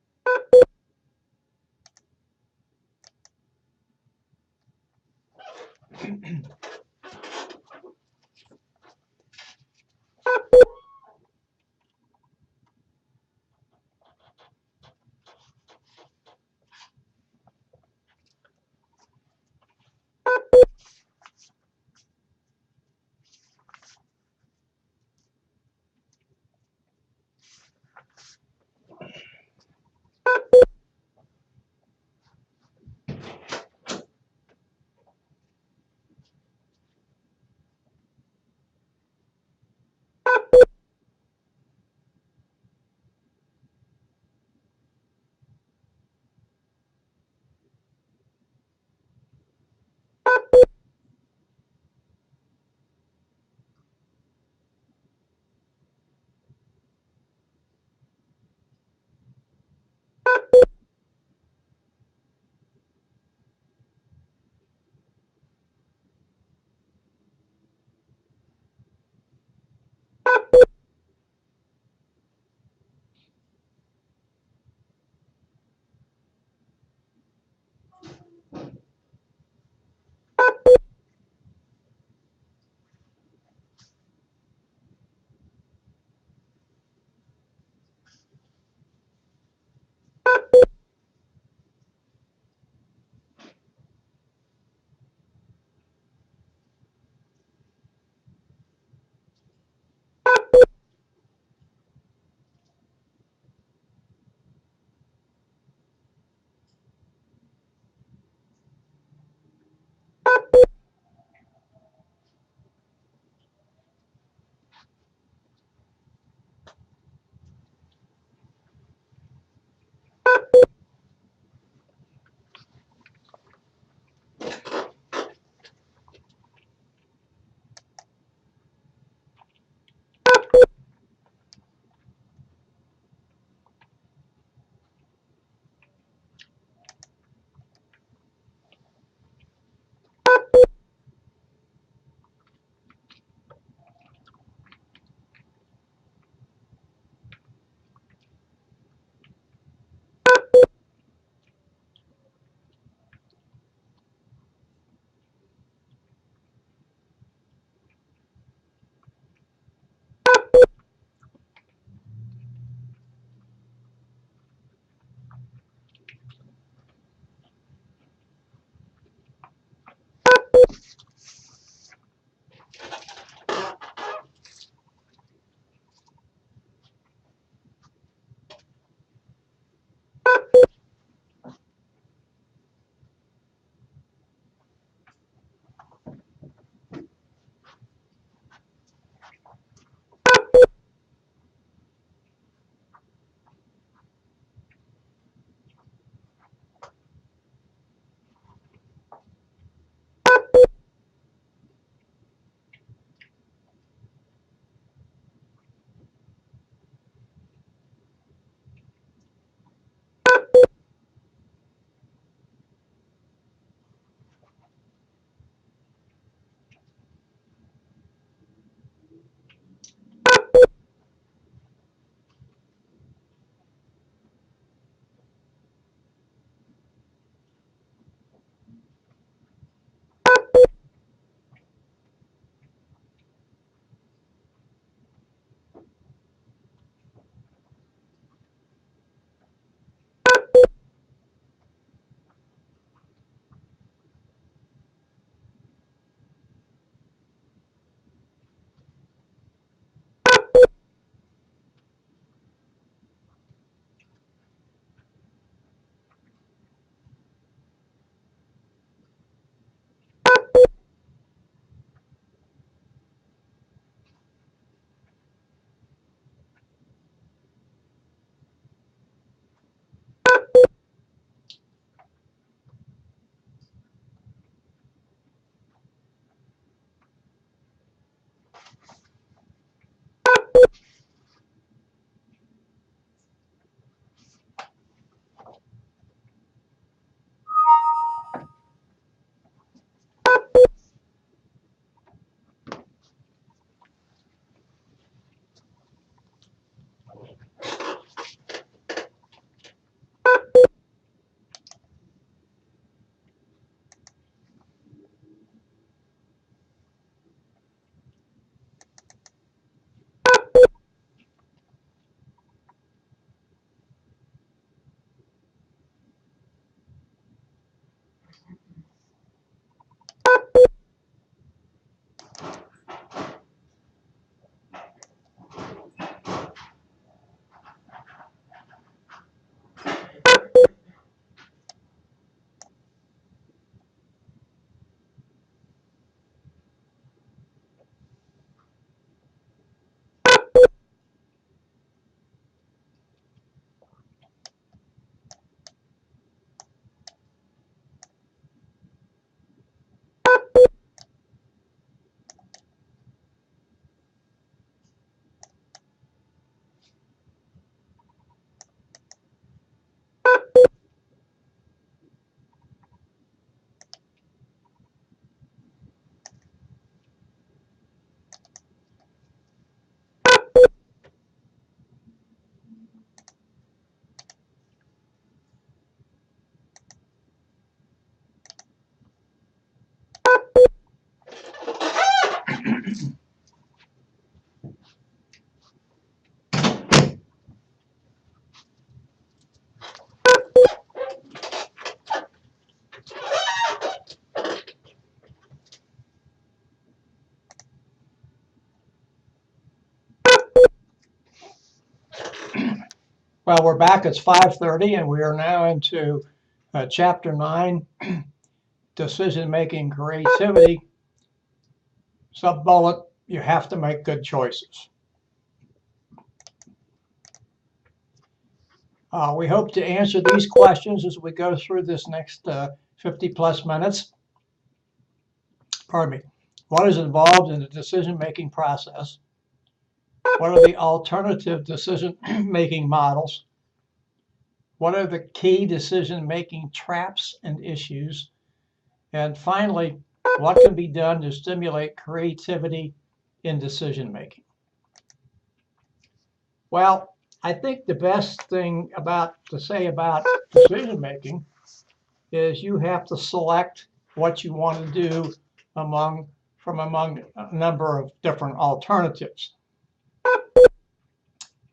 Well, we're back. It's 5:30, and we are now into Chapter 9, Decision-Making Creativity. Sub-bullet, you have to make good choices. We hope to answer these questions as we go through this next 50-plus minutes. Pardon me. What is involved in the decision-making process? What are the alternative decision-making models? What are the key decision-making traps and issues? And finally, what can be done to stimulate creativity in decision-making? Well, I think the best thing to say about decision-making is you have to select what you want to do from among a number of different alternatives.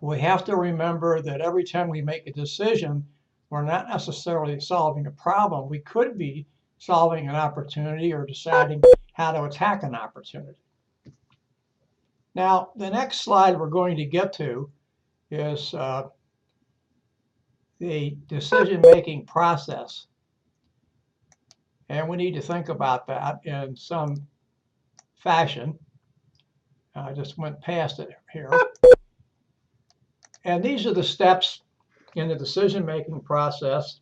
We have to remember that every time we make a decision, we're not necessarily solving a problem. We could be solving an opportunity or deciding how to attack an opportunity. Now, the next slide we're going to get to is the decision-making process. And we need to think about that in some fashion. I just went past it here. And these are the steps in the decision-making process.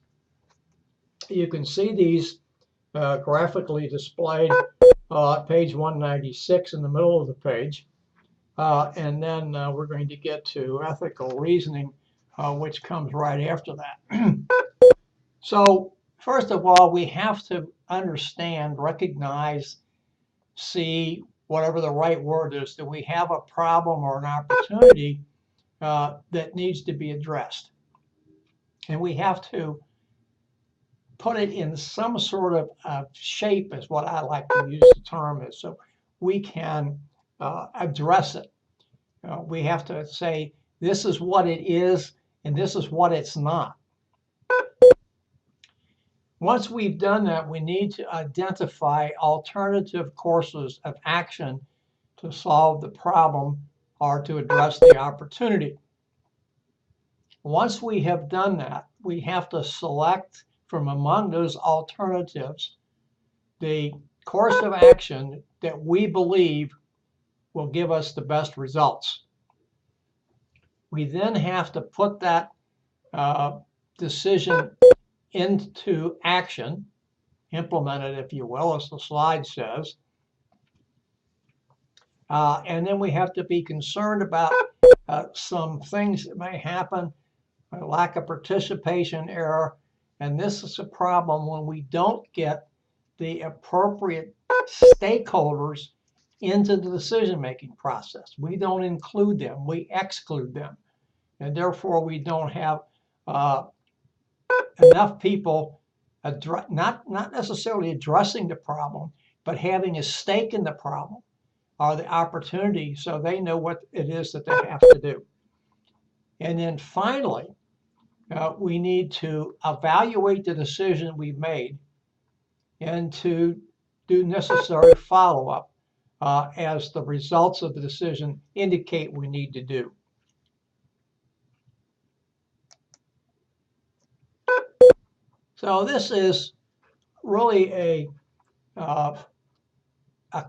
You can see these graphically displayed page 196 in the middle of the page. And then we're going to get to ethical reasoning, which comes right after that. So first of all, we have to understand, recognize, see, whatever the right word is, that we have a problem or an opportunity that needs to be addressed. And we have to put it in some sort of shape, is what I like to use the term is, so we can address it. We have to say, this is what it is, and this is what it's not. Once we've done that, we need to identify alternative courses of action to solve the problem or to address the opportunity. Once we have done that, we have to select from among those alternatives the course of action that we believe will give us the best results. We then have to put that decision into action, implement it, if you will, as the slide says. And then we have to be concerned about some things that may happen, a lack of participation error. And this is a problem when we don't get the appropriate stakeholders into the decision-making process. We don't include them, we exclude them. And therefore we don't have enough people not necessarily addressing the problem, but having a stake in the problem or the opportunity, so they know what it is that they have to do. And then finally, we need to evaluate the decision we've made and to do necessary follow-up as the results of the decision indicate we need to do. So this is really a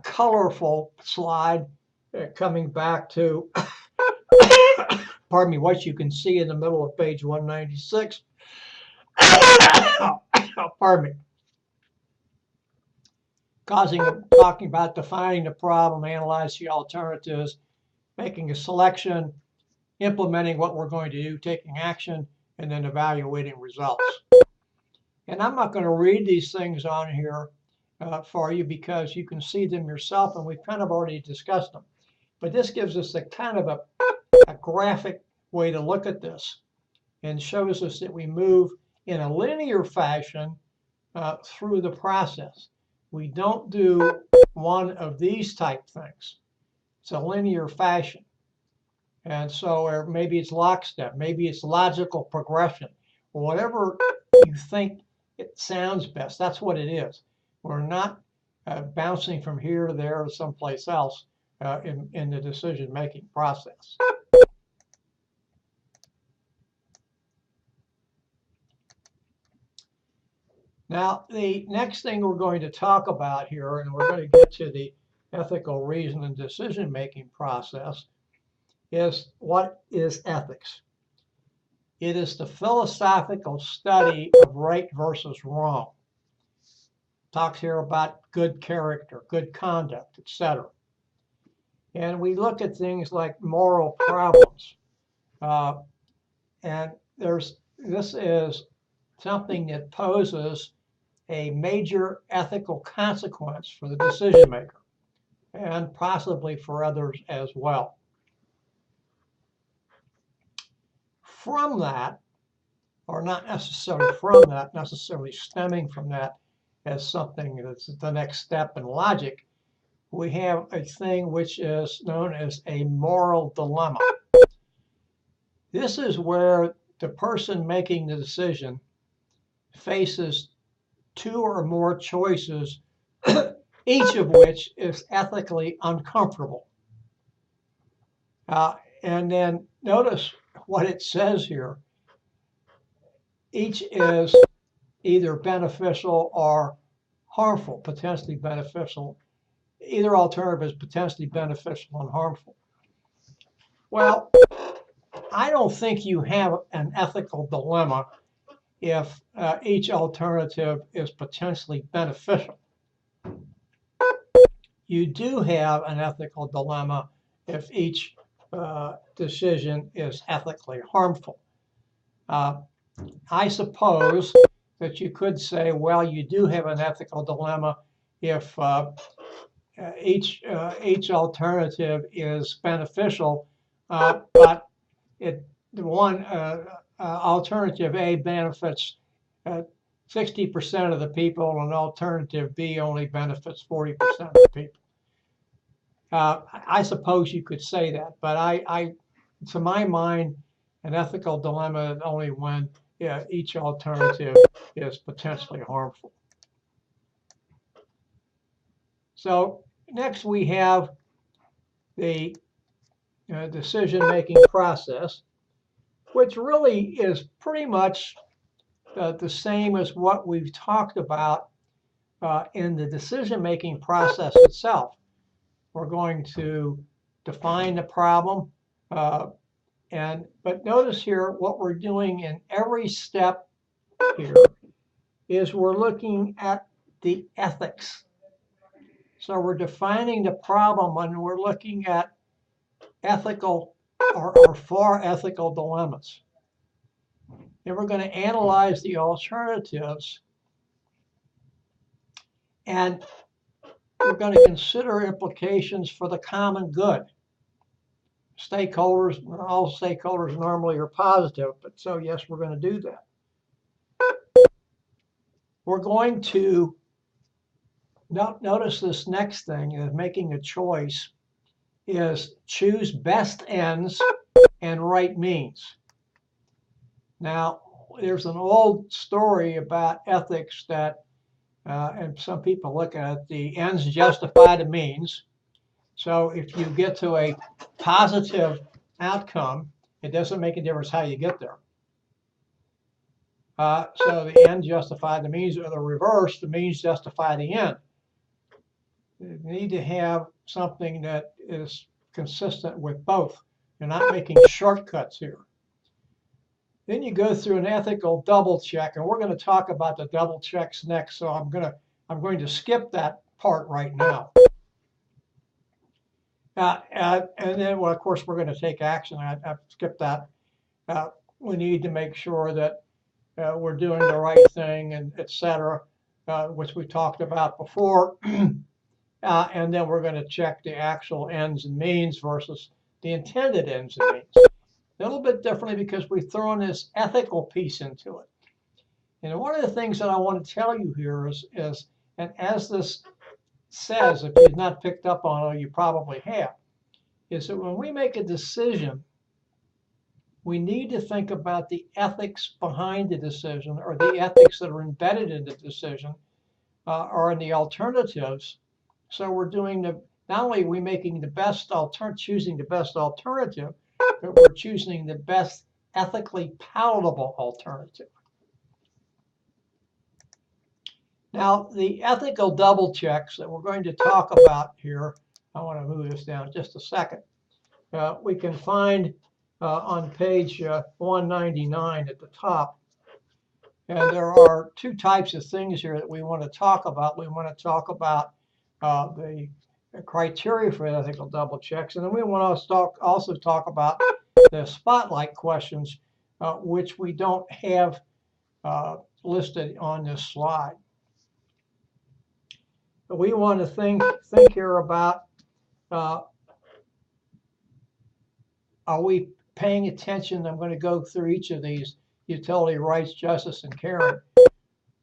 colorful slide coming back to pardon me, what you can see in the middle of page 196. Pardon me. Talking about defining the problem, analyzing the alternatives, making a selection, implementing what we're going to do, taking action, and then evaluating results. And I'm not going to read these things on here for you because you can see them yourself, and we've kind of already discussed them. But this gives us a kind of a graphic way to look at this and shows us that we move in a linear fashion through the process. We don't do one of these type things. It's a linear fashion. And so maybe it's lockstep, maybe it's logical progression, or whatever you think it sounds best. That's what it is. We're not bouncing from here to there or someplace else in the decision-making process. Now, the next thing we're going to talk about here, and we're going to get to the ethical reason and decision-making process, is what is ethics? It is the philosophical study of right versus wrong. Talks here about good character, good conduct, etc. And we look at things like moral problems. And this is something that poses a major ethical consequence for the decision maker and possibly for others as well. From that, or not necessarily from that, necessarily stemming from that as something that's the next step in logic, we have a thing which is known as a moral dilemma. This is where the person making the decision faces two or more choices, each of which is ethically uncomfortable. And then notice what it says here. Each is either beneficial or harmful, potentially beneficial. Either alternative is potentially beneficial and harmful. Well, I don't think you have an ethical dilemma if each alternative is potentially beneficial. You do have an ethical dilemma if each decision is ethically harmful. I suppose that you could say, well, you do have an ethical dilemma if each alternative is beneficial, but alternative A benefits 60% of the people, and alternative B only benefits 40% of the people. I suppose you could say that, but to my mind, an ethical dilemma is only when each alternative is potentially harmful. So next we have the decision-making process, which really is pretty much the same as what we've talked about in the decision-making process itself. We're going to define the problem, but notice here what we're doing in every step here is we're looking at the ethics. So we're defining the problem and we're looking at ethical or far ethical dilemmas. And we're going to analyze the alternatives, and we're going to consider implications for the common good. Stakeholders, all stakeholders normally are positive, but so yes, we're going to do that. We're going to notice this next thing is making a choice is choose best ends and right means. Now, there's an old story about ethics that, and some people look at it, the ends justify the means. So if you get to a positive outcome, it doesn't make a difference how you get there. So the ends justify the means, or the reverse, the means justify the end. You need to have something that is consistent with both. You're not making shortcuts here. Then you go through an ethical double check, and we're going to talk about the double checks next. So I'm going to skip that part right now. And then, well, of course, we're going to take action. I've skipped that. We need to make sure that we're doing the right thing, and et cetera, which we talked about before. And then we're going to check the actual ends and means versus the intended ends and means. A little bit differently because we've thrown this ethical piece into it. And one of the things that I want to tell you here is and as this says, if you've not picked up on it, you probably have, is that when we make a decision, we need to think about the ethics behind the decision, or the ethics that are embedded in the decision, or in the alternatives. So we're doing not only are we making the best choosing the best alternative, but we're choosing the best ethically palatable alternative. Now, the ethical double checks that we're going to talk about here, I want to move this down just a second. We can find on page 199 at the top. And there are two types of things here that we want to talk about. We want to talk about the criteria for ethical double checks, and then we want to also talk about the spotlight questions, which we don't have listed on this slide. But we want to think here about, are we paying attention? I'm going to go through each of these: utility, rights, justice, and caring.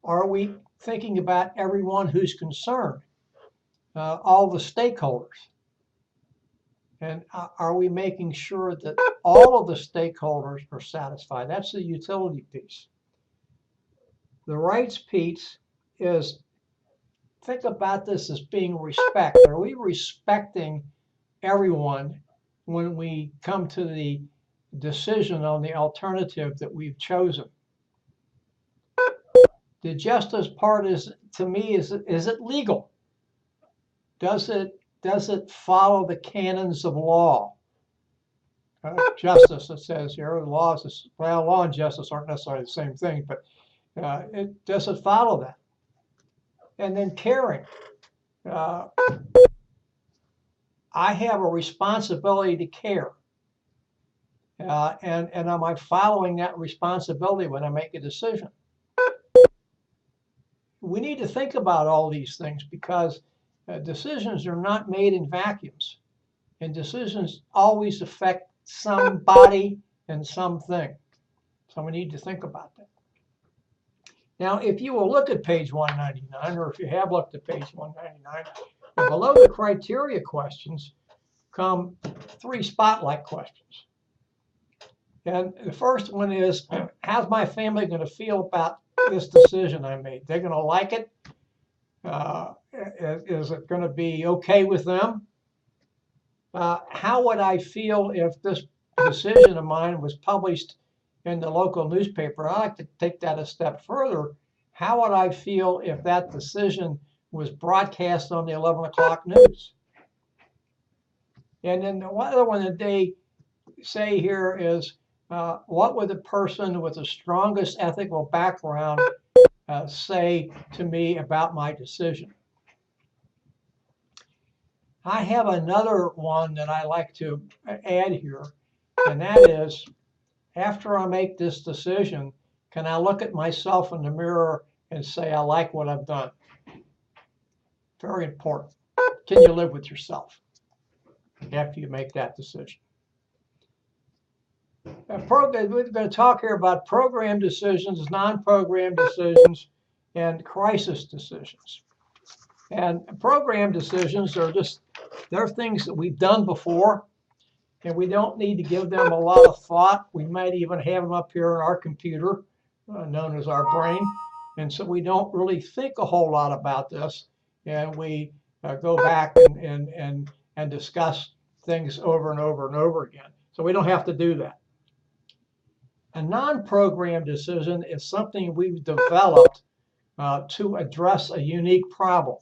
Are we thinking about everyone who's concerned, all the stakeholders? And are we making sure that all of the stakeholders are satisfied? That's the utility piece. The rights piece is, think about this as being respect. Are we respecting everyone when we come to the decision on the alternative that we've chosen? The justice part is, to me, is it legal? Does it follow the canons of law? Justice, it says here, law and justice aren't necessarily the same thing, but does it follow that? And then caring. I have a responsibility to care. And am I following that responsibility when I make a decision? We need to think about all these things, because decisions are not made in vacuums, and decisions always affect somebody and something. So we need to think about that. Now, if you will look at page 199, or if you have looked at page 199, below the criteria questions come 3 spotlight questions. And the first one is, how's my family going to feel about this decision I made? They're going to like it? Is it going to be okay with them? How would I feel if this decision of mine was published in the local newspaper? I'd like to take that a step further. How would I feel if that decision was broadcast on the 11 o'clock news? And then the other one that they say here is, what would the person with the strongest ethical background say to me about my decision? I have another one that I like to add here, and that is, after I make this decision, can I look at myself in the mirror and say, I like what I've done? Very important. Can you live with yourself after you make that decision? We're going to talk here about program decisions, non-program decisions, and crisis decisions. And program decisions are they're things that we've done before, and we don't need to give them a lot of thought. We might even have them up here in our computer, known as our brain. And so we don't really think a whole lot about this, and we go back and discuss things over and over and over again. So we don't have to do that. A non-program decision is something we've developed to address a unique problem.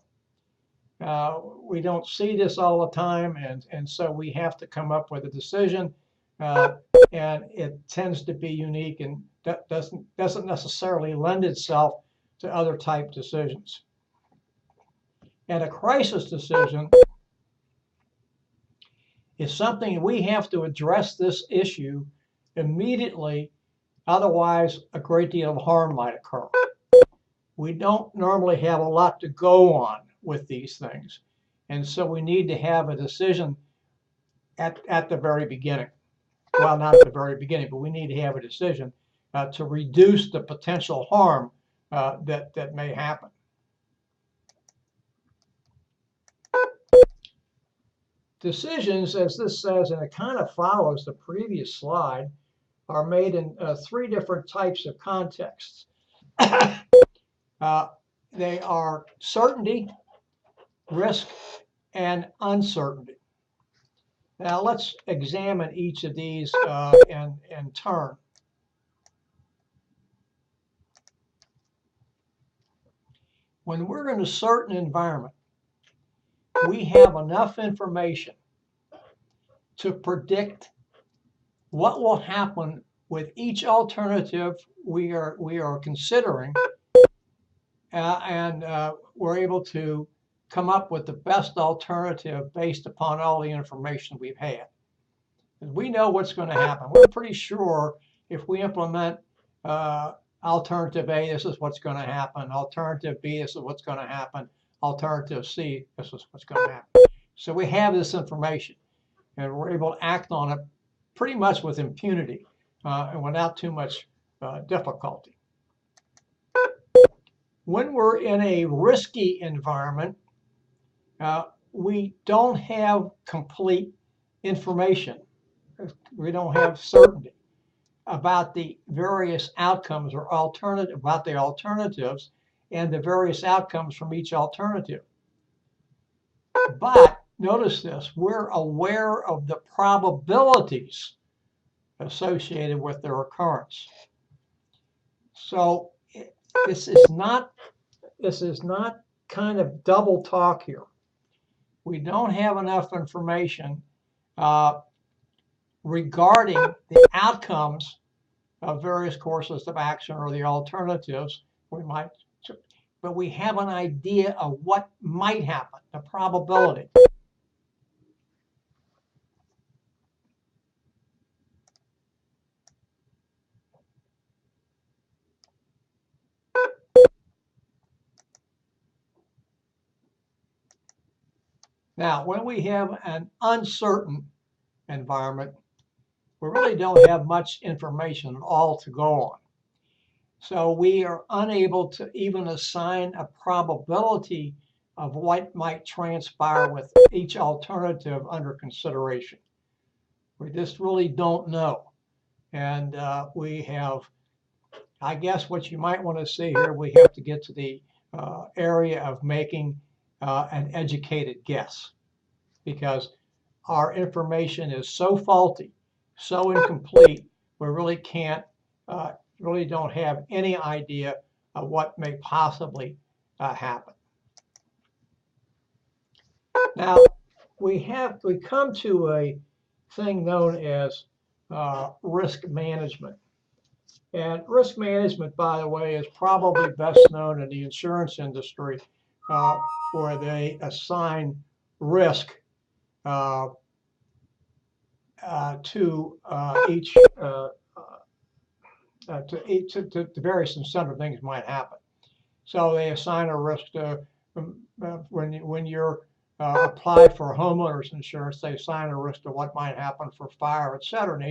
We don't see this all the time, and so we have to come up with a decision, and it tends to be unique and that doesn't necessarily lend itself to other type decisions. And a crisis decision is something we have to address this issue immediately, otherwise a great deal of harm might occur. We don't normally have a lot to go on with these things, and so we need to have a decision at the very beginning. Well, not at the very beginning, but we need to have a decision to reduce the potential harm that may happen. Decisions, as this says, and it kind of follows the previous slide, are made in 3 different types of contexts. They are certainty, risk, and uncertainty. Now let's examine each of these in turn. when we're in a certain environment, we have enough information to predict what will happen with each alternative we are considering, and we're able to come up with the best alternative based upon all the information we've had. We know what's going to happen. We're pretty sure if we implement alternative A, this is what's going to happen. Alternative B, this is what's going to happen. Alternative C, this is what's going to happen. So we have this information, and we're able to act on it pretty much with impunity and without too much difficulty. When we're in a risky environment, we don't have complete information. We don't have certainty about the various outcomes or about the alternatives and the various outcomes from each alternative. But notice this, we're aware of the probabilities associated with their occurrence. So this is not kind of double talk here. We don't have enough information regarding the outcomes of various courses of action or the alternatives but we have an idea of what might happen, the probability. Now, when we have an uncertain environment, we really don't have much information at all to go on. So we are unable to even assign a probability of what might transpire with each alternative under consideration. We just really don't know. And we have, I guess what you might want to see here, we have to get to the area of making an educated guess, because our information is so faulty, so incomplete, we really really don't have any idea of what may possibly happen. Now, we come to a thing known as risk management. And risk management, by the way, is probably best known in the insurance industry, where they assign risk to various incentive things might happen. So they assign a risk to when you're apply for homeowners insurance, they assign a risk to what might happen for fire, etc. And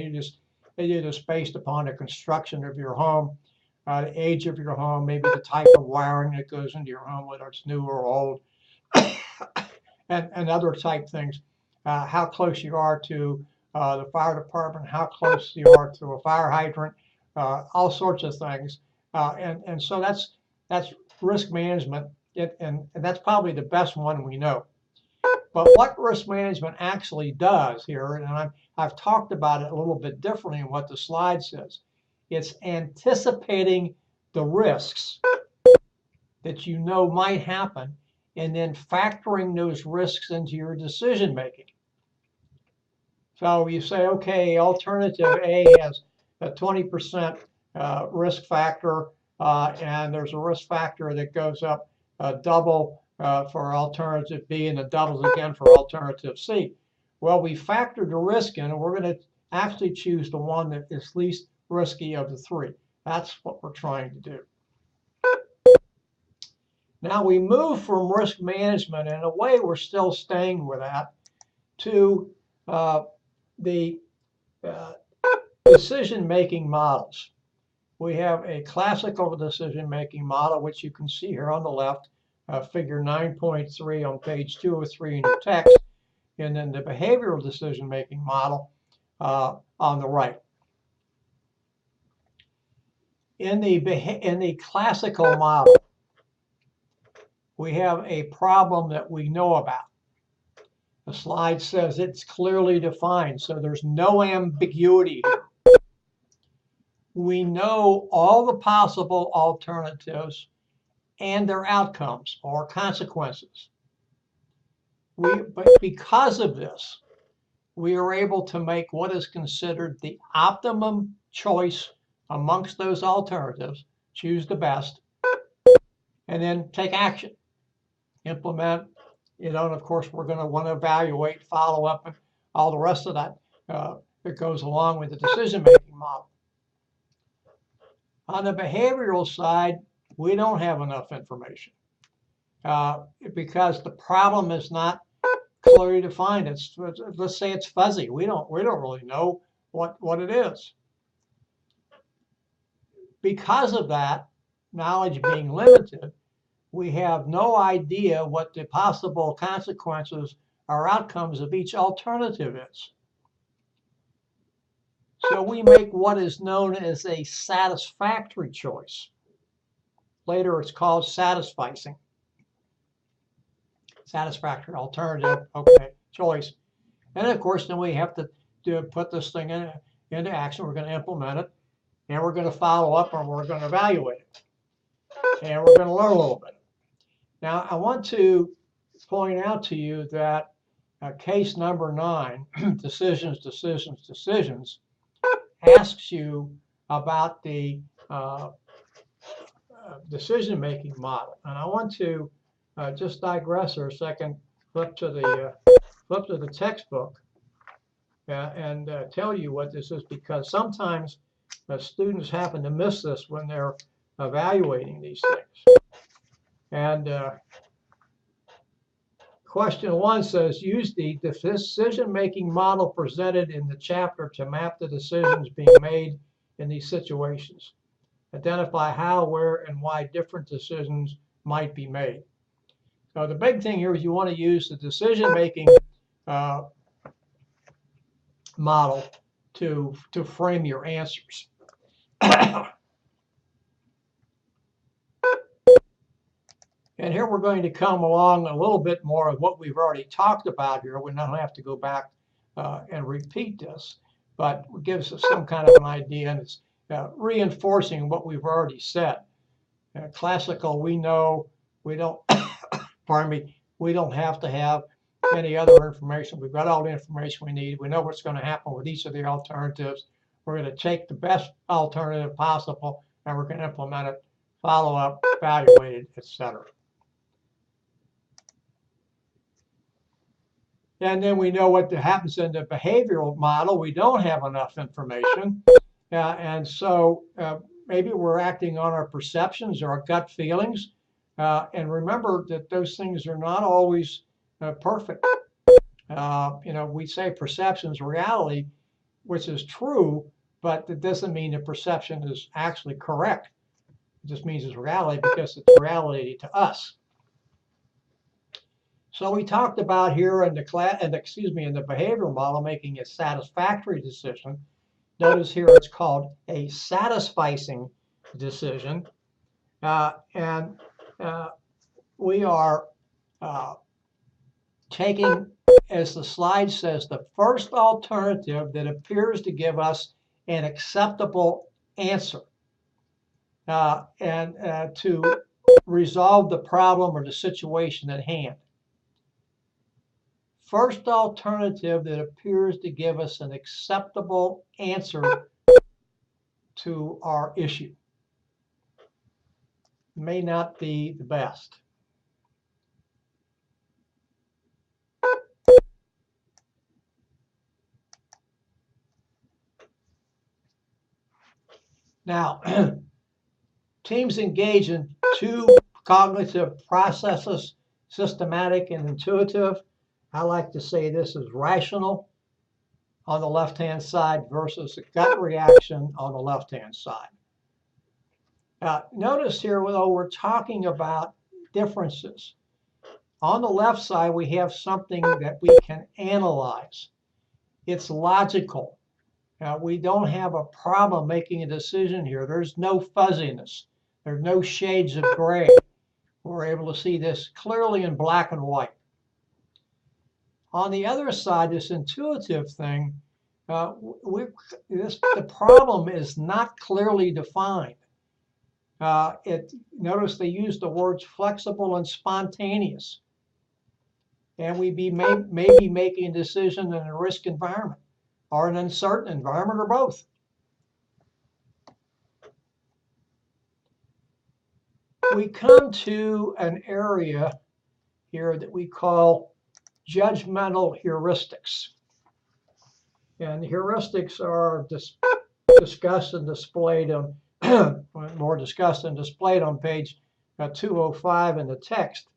they do this based upon the construction of your home, the age of your home, maybe the type of wiring that goes into your home, whether it's new or old, and other type things. How close you are to the fire department, how close you are to a fire hydrant, all sorts of things. And so that's risk management, and that's probably the best one we know. But what risk management actually does here, and I've talked about it a little bit differently in what the slide says, it's anticipating the risks that you know might happen and then factoring those risks into your decision making. So you say, okay, alternative A has a 20% risk factor, and there's a risk factor that goes up double for alternative B, and it doubles again for alternative C. Well, we factored the risk in, and we're going to actually choose the one that is least risky of the three. That's what we're trying to do. Now we move from risk management, and in a way we're still staying with that, to the decision-making models. We have a classical decision-making model, which you can see here on the left, figure 9.3 on page 203 in your text, and then the behavioral decision-making model on the right. In the classical model, we have a problem that we know about. The slide says it's clearly defined, so there's no ambiguity here. We know all the possible alternatives and their outcomes or consequences. But because of this, we are able to make what is considered the optimum choice amongst those alternatives, choose the best, and then take action, implement, and of course, we're going to want to evaluate, follow up, and all the rest of that that goes along with the decision-making model. On the behavioral side, we don't have enough information because the problem is not clearly defined. Let's say it's fuzzy. We don't really know what it is. Because of that, knowledge being limited, we have no idea what the possible consequences or outcomes of each alternative is. So we make what is known as a satisfactory choice. Later, it's called satisficing. Satisfactory alternative, okay, choice. And of course, then we have to put this thing into action. We're going to implement it, and we're going to follow up, and we're going to evaluate it. And we're going to learn a little bit. Now, I want to point out to you that case number 9, decisions, asks you about the decision-making model. And I want to just digress for a second, flip to the textbook and tell you what this is, because sometimes students happen to miss this when they're evaluating these things. And question 1 says, use the decision-making model presented in the chapter to map the decisions being made in these situations. Identify how, where, and why different decisions might be made. So the big thing here is you want to use the decision-making model to frame your answers. And here we're going to come along a little bit more of what we've already talked about here. We don't have to go back and repeat this, but it gives us some kind of an idea, and it's reinforcing what we've already said. Classical, we know we don't, pardon me, we don't have to have any other information. We've got all the information we need. We know what's going to happen with each of the alternatives. We're going to take the best alternative possible, and we're going to implement it, follow up, evaluate it, etc. And then we know what happens in the behavioral model. We don't have enough information. And so maybe we're acting on our perceptions or our gut feelings. And remember that those things are not always perfect. We say perception's reality, which is true, but it doesn't mean the perception is actually correct. It just means it's reality because it's reality to us. So we talked about here in the behavioral model, making a satisfactory decision. Notice here it's called a satisficing decision. We are taking, as the slide says, the first alternative that appears to give us an acceptable answer and to resolve the problem or the situation at hand. First alternative that appears to give us an acceptable answer to our issue. May not be the best. Now, teams engage in 2 cognitive processes, systematic and intuitive. I like to say this is rational on the left-hand side versus a gut reaction on the left-hand side. Notice here, though, we're talking about differences. On the left side, we have something that we can analyze. It's logical. We don't have a problem making a decision here. There's no fuzziness. There's no shades of gray. We're able to see this clearly in black and white. On the other side, this intuitive thing, the problem is not clearly defined. Notice they use the words flexible and spontaneous. And we may be making a decision in a risk environment or an uncertain environment or both. We come to an area here that we call judgmental heuristics. And heuristics are discussed and displayed on more discussed and displayed on page 205 in the text.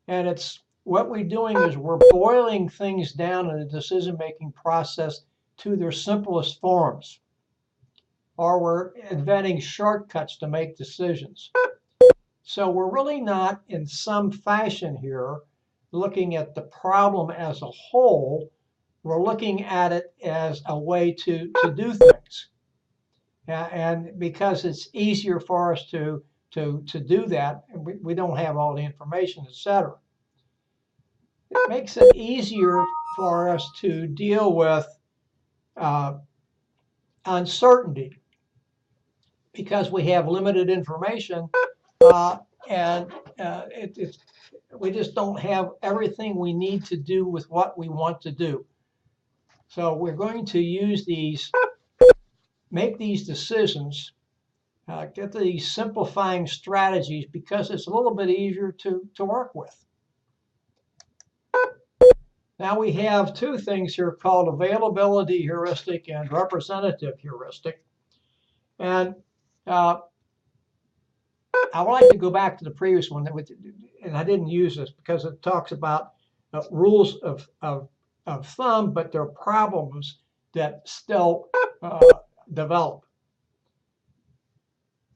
And it's what we're doing is we're boiling things down in the decision-making process to their simplest forms, or we're inventing shortcuts to make decisions. So we're really not, in some fashion here, looking at the problem as a whole. We're looking at it as a way to do things. And because it's easier for us to do that, and we don't have all the information, etc. It makes it easier for us to deal with uncertainty because we have limited information, and we just don't have everything we need to do with what we want to do. So we're going to use these, make these decisions, get these simplifying strategies because it's a little bit easier to work with. Now we have two things here called availability heuristic and representative heuristic. And I would like to go back to the previous one, and I didn't use this because it talks about rules of thumb, but there are problems that still develop.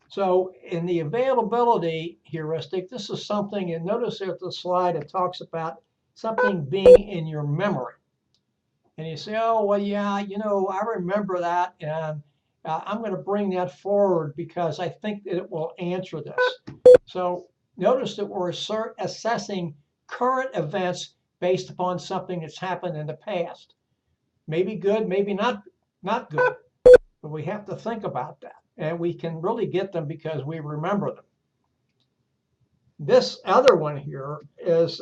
So in the availability heuristic, this is something, and notice at the slide it talks about something being in your memory. And you say, oh, well, yeah, I remember that, and I'm going to bring that forward because I think that it will answer this. So notice that we're assessing current events based upon something that's happened in the past. Maybe good, maybe not good, but we have to think about that. And we can really get them because we remember them. This other one here is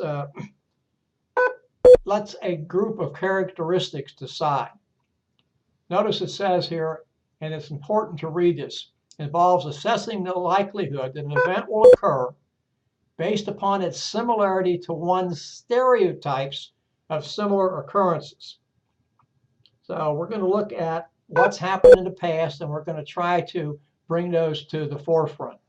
lets a group of characteristics decide. Notice it says here, and it's important to read this, involves assessing the likelihood that an event will occur based upon its similarity to one's stereotypes of similar occurrences. So we're going to look at what's happened in the past, and we're going to try to bring those to the forefront.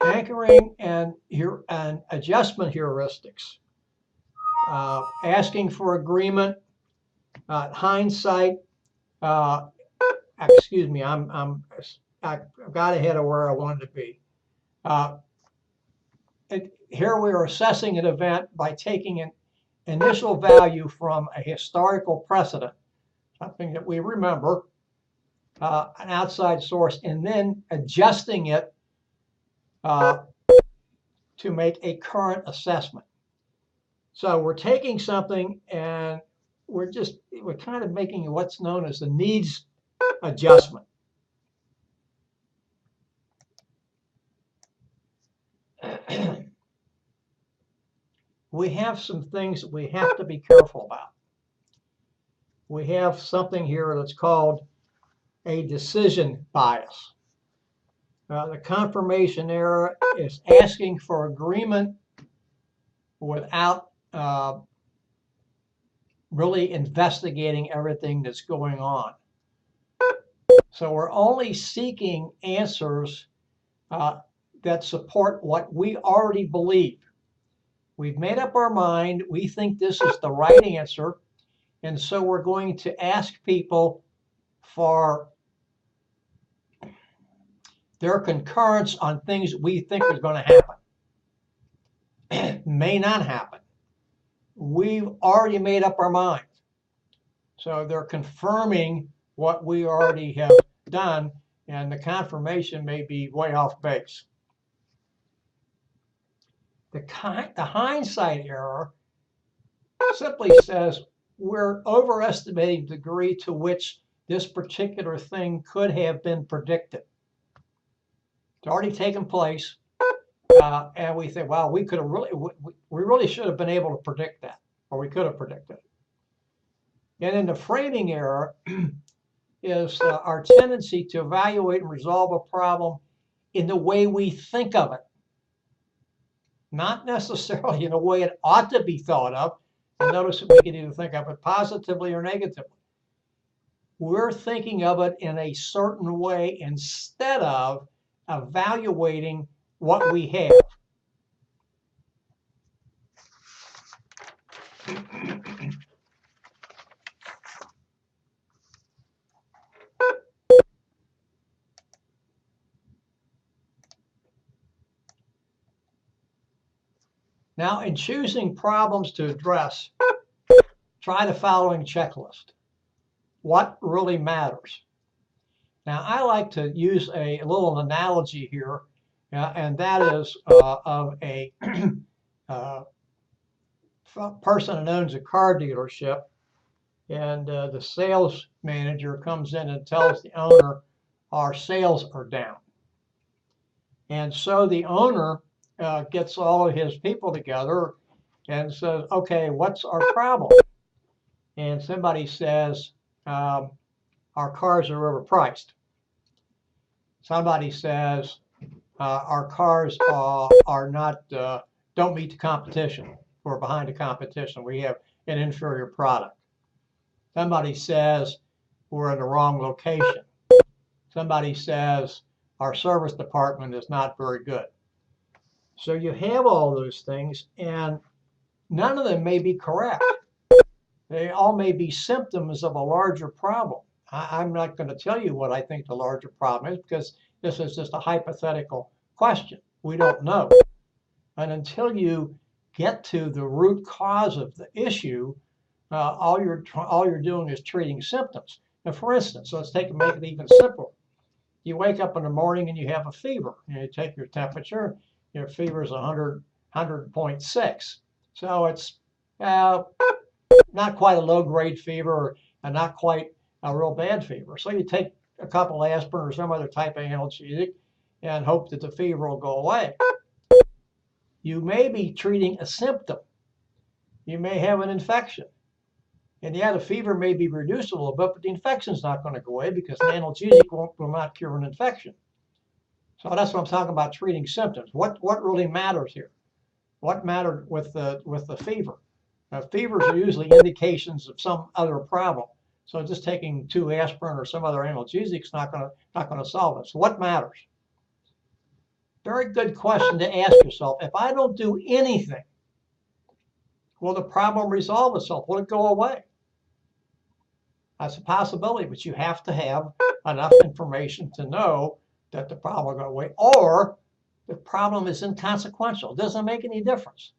Anchoring and adjustment heuristics. Asking for agreement, hindsight. Excuse me, I got ahead of where I wanted to be. Here we are assessing an event by taking an initial value from a historical precedent, something that we remember, an outside source, and then adjusting it to make a current assessment. So we're taking something and we're kind of making what's known as a needs adjustment. We have some things that we have to be careful about. We have something here that's called a decision bias. The confirmation error is asking for agreement without really investigating everything that's going on. So we're only seeking answers that support what we already believe. We've made up our mind. We think this is the right answer. And so we're going to ask people for their concurrence on things we think is going to happen. May not happen. We've already made up our mind. So they're confirming what we already have done, and the confirmation may be way off base. The hindsight error simply says we're overestimating the degree to which this particular thing could have been predicted. It's already taken place, and we think, well, we really should have been able to predict that, or we could have predicted it. And then the framing error is our tendency to evaluate and resolve a problem in the way we think of it, not necessarily in the way it ought to be thought of. And notice that we can either think of it positively or negatively. We're thinking of it in a certain way instead of evaluating what we have. Now, in choosing problems to address, try the following checklist. What really matters? Now, I like to use a little analogy here, and that is of a person that owns a car dealership, and the sales manager comes in and tells the owner, our sales are down. And so the owner gets all of his people together and says, okay, what's our problem? And somebody says, our cars are overpriced. Somebody says, our cars are not, don't meet the competition. We're behind the competition. We have an inferior product. Somebody says we're in the wrong location. Somebody says our service department is not very good. So you have all those things, and none of them may be correct. They all may be symptoms of a larger problem. I'm not going to tell you what I think the larger problem is, because this is just a hypothetical question. We don't know. And until you get to the root cause of the issue, all you're doing is treating symptoms. Now, for instance, let's make it even simpler. You wake up in the morning and you have a fever. You take your temperature. Your fever is 100.6. So it's not quite a low-grade fever, and not quite a real bad fever. So you take a couple aspirin or some other type of analgesic and hope that the fever will go away. You may be treating a symptom. You may have an infection. And yeah, the fever may be reduced a little bit, but the infection's not going to go away because an analgesic will not cure an infection. So that's what I'm talking about, treating symptoms. What really matters here? What mattered with the fever? Fevers are usually indications of some other problem. So just taking 2 aspirin or some other analgesic is not going to solve it. So what matters? Very good question to ask yourself. If I don't do anything, will the problem resolve itself? Will it go away? That's a possibility, but you have to have enough information to know that the problem will go away, or the problem is inconsequential. It doesn't make any difference.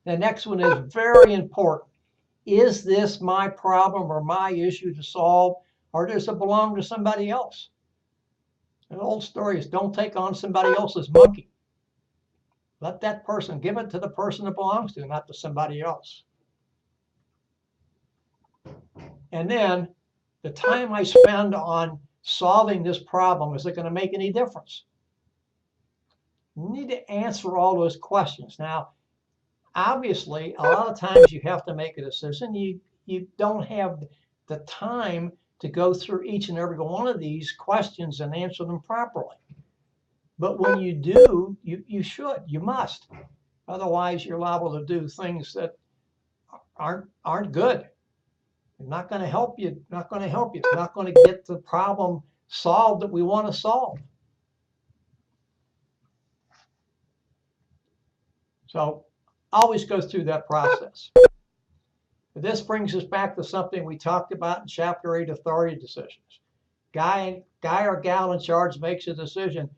The next one is very important. Is this my problem or my issue to solve, or does it belong to somebody else? An old story is, don't take on somebody else's monkey. Let that person, give it to the person it belongs to, not to somebody else. And then the time I spend on solving this problem, is it going to make any difference? You need to answer all those questions. Now, obviously, a lot of times you have to make a decision. You don't have the time to go through each and every one of these questions and answer them properly. But when you do, you should, you must. Otherwise, you're liable to do things that aren't good. It's not going to help you. Not going to help you. It's not going to get the problem solved that we want to solve. So always go through that process. This brings us back to something we talked about in Chapter 8, Authority Decisions. Guy or gal in charge makes a decision,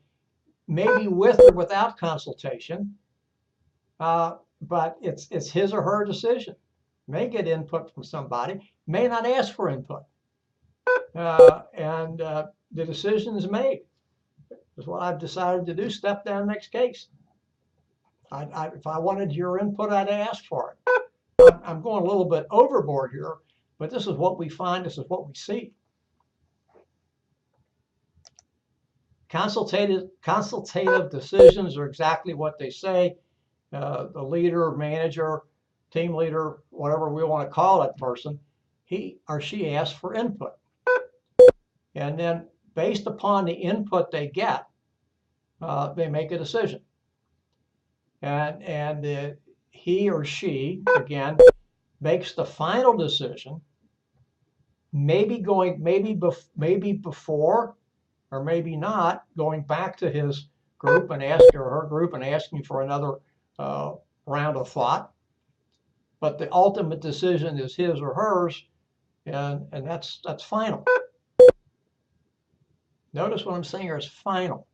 maybe with or without consultation, but it's his or her decision. May get input from somebody, may not ask for input. And the decision is made. That's what I've decided to do. Step down, next case. If I wanted your input, I'd ask for it. I'm going a little bit overboard here, but this is what we find, this is what we see. Consultative decisions are exactly what they say. The leader, manager, team leader, whatever we want to call that person, he or she asks for input. And then based upon the input they get, they make a decision. And he or she, again, makes the final decision, maybe before or maybe not, going back to his group and asking, or her group, and asking for another round of thought. But the ultimate decision is his or hers, and that's final. Notice what I'm saying here is final.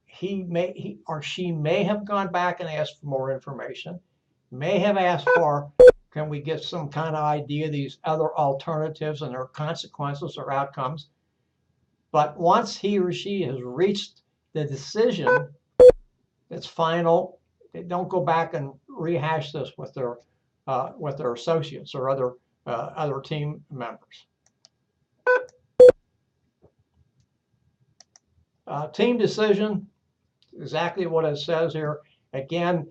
He or she may have gone back and asked for more information, may have asked for, can we get some kind of idea of these other alternatives and their consequences or outcomes? But once he or she has reached the decision, it's final. They don't go back and rehash this with their associates or other team members. Team decision, exactly what it says here. Again,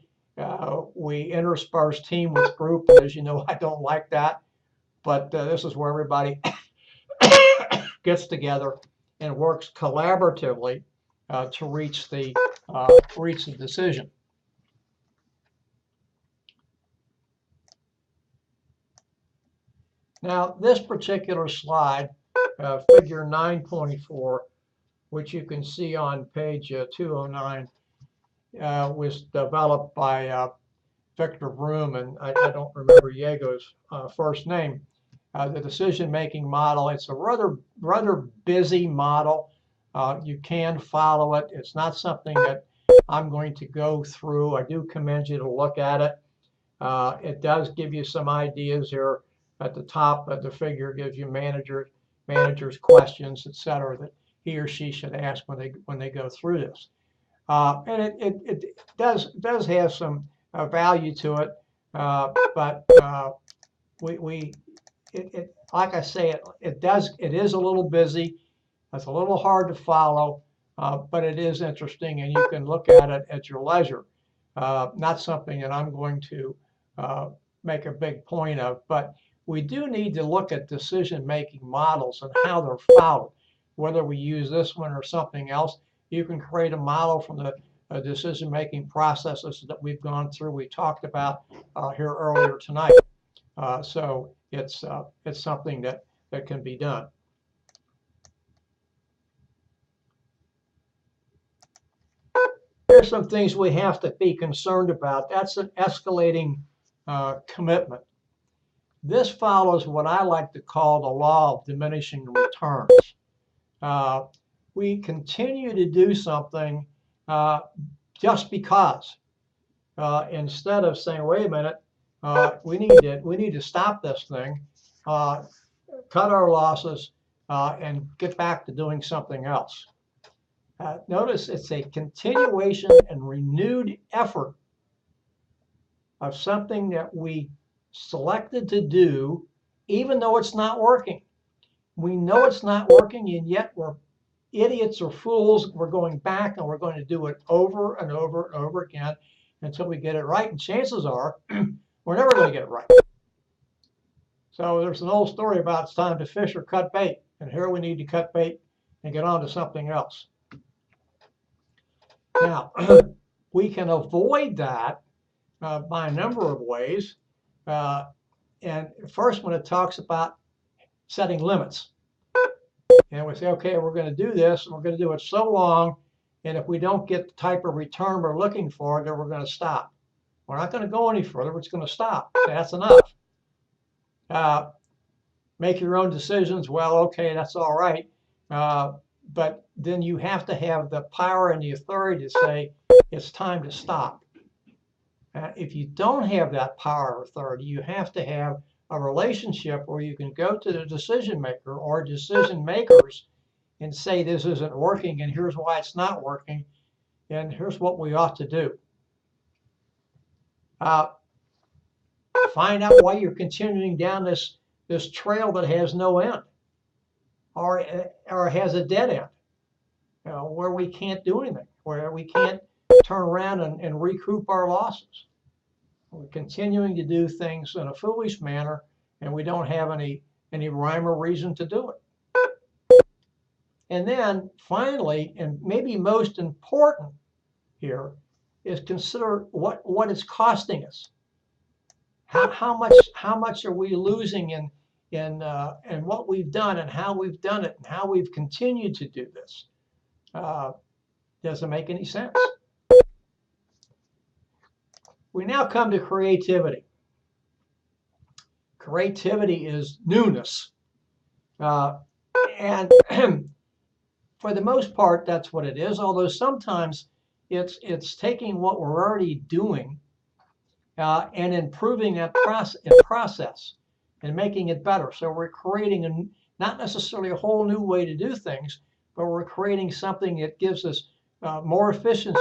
we intersperse team with group, and as you know, I don't like that. But this is where everybody gets together and works collaboratively to reach the decision. Now, this particular slide, figure 9.4, which you can see on page 209, was developed by Victor Vroom, and I don't remember Diego's first name. The decision-making model, it's a rather busy model. You can follow it. It's not something that I'm going to go through. I do commend you to look at it. It does give you some ideas here. At the top of the figure gives you managers questions, etc., that he or she should ask when they go through this. And it does have some value to it, but like I say, it is a little busy. It's a little hard to follow, but it is interesting, and you can look at it at your leisure. Not something that I'm going to make a big point of, but we do need to look at decision-making models and how they're followed. Whether we use this one or something else, you can create a model from the decision-making processes that we've gone through, we talked about here earlier tonight. So it's something that can be done. Here's some things we have to be concerned about. That's an escalating commitment. This follows what I like to call the law of diminishing returns. We continue to do something just because, instead of saying, wait a minute, we need to stop this thing, cut our losses, and get back to doing something else. Notice it's a continuation and renewed effort of something that we selected to do, even though it's not working. We know it's not working, and yet we're idiots or fools. We're going back and we're going to do it over and over and over again until we get it right. And chances are we're never going to get it right. So there's an old story about it's time to fish or cut bait. And here we need to cut bait and get on to something else. Now, we can avoid that by a number of ways. And first, when it talks about setting limits, and we say, okay, we're going to do this, and we're going to do it so long, and if we don't get the type of return we're looking for, then we're going to stop. We're not going to go any further. We're just going to stop. That's enough. Make your own decisions. Well, okay, that's all right. But then you have to have the power and the authority to say it's time to stop. If you don't have that power or authority, you have to have a relationship where you can go to the decision maker or decision makers and say, this isn't working, and here's why it's not working, and here's what we ought to do. Find out why you're continuing down this trail that has no end, or has a dead end, where we can't do anything, where we can't turn around and recoup our losses. We're continuing to do things in a foolish manner, and we don't have any rhyme or reason to do it. And then finally, and maybe most important here, is consider what it's costing us. How much are we losing in what we've done and how we've done it and how we've continued to do this? Doesn't make any sense. We now come to creativity. Creativity is newness. And for the most part, that's what it is, although sometimes it's taking what we're already doing and improving that process and making it better. So we're creating not necessarily a whole new way to do things, but we're creating something that gives us more efficiency,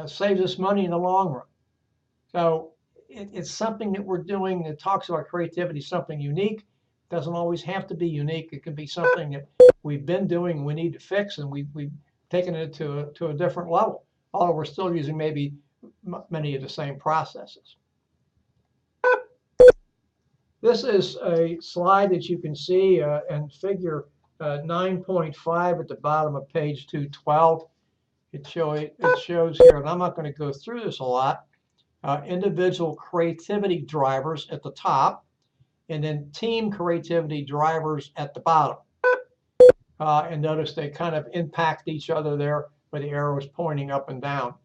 saves us money in the long run. So it's something that we're doing that talks about creativity, something unique. It doesn't always have to be unique. It can be something that we've been doing, we need to fix, and we've taken it to a different level, although we're still using maybe many of the same processes. This is a slide that you can see in figure 9.5 at the bottom of page 212. It shows here, and I'm not going to go through this a lot, individual creativity drivers at the top, and then team creativity drivers at the bottom. And notice they kind of impact each other there, where the arrow is pointing up and down.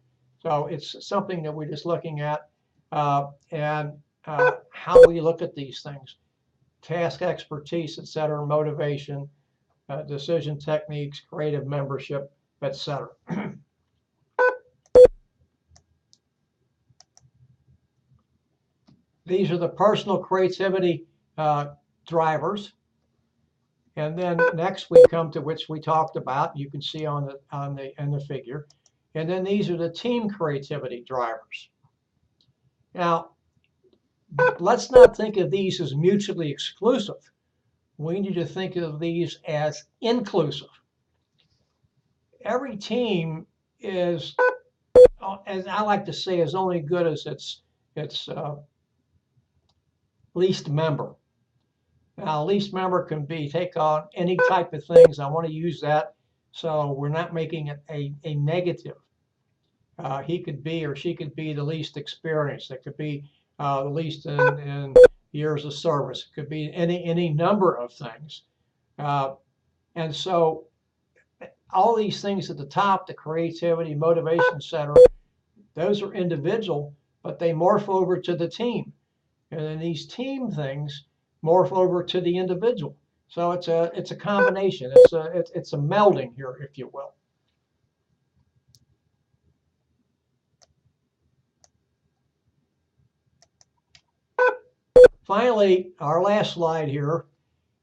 So it's something that we're just looking at, and how we look at these things: task expertise, etc., motivation, decision techniques, creative membership, etc. These are the personal creativity drivers. And then next we come to which we talked about. You can see in the figure. And then these are the team creativity drivers. Now, let's not think of these as mutually exclusive. We need to think of these as inclusive. Every team is, as I like to say, is only good as its least member. Now, least member can take on any type of things. I want to use that so we're not making it a negative. He could be or she could be the least experienced. It could be the least in years of service. It could be any number of things. And so all these things at the top, the creativity, motivation, etc., those are individual, but they morph over to the team. And then these team things morph over to the individual. So it's a combination. It's a melding here, if you will. Finally, our last slide here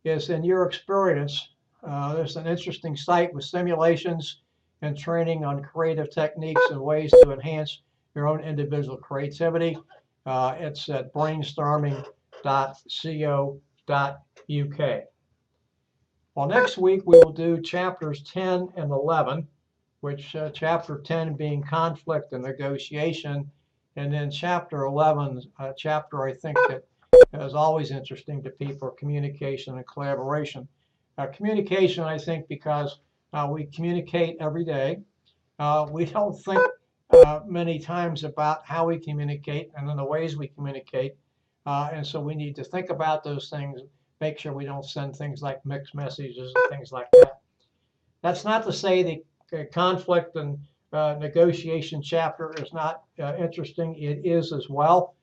is, in your experience, there's an interesting site with simulations and training on creative techniques and ways to enhance your own individual creativity. It's at brainstorming.co.uk. Well, next week we will do chapters 10 and 11, which chapter 10 being conflict and negotiation, and then chapter 11, chapter I think that is always interesting to people, communication and collaboration. Communication, I think, because we communicate every day. We don't think many times about how we communicate and then the ways we communicate. And so we need to think about those things, make sure we don't send things like mixed messages and things like that. That's not to say the conflict and negotiation chapter is not interesting. It is as well,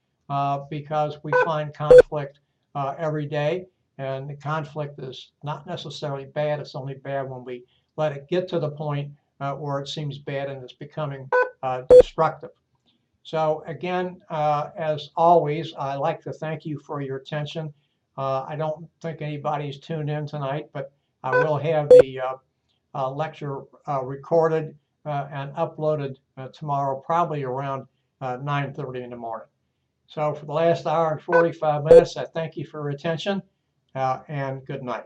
because we find conflict every day. And the conflict is not necessarily bad. It's only bad when we let it get to the point where it seems bad and it's becoming destructive. So again, as always, I'd like to thank you for your attention. I don't think anybody's tuned in tonight, but I will have the lecture recorded and uploaded tomorrow, probably around 9:30 in the morning. So for the last hour and 45 minutes, I thank you for your attention and good night.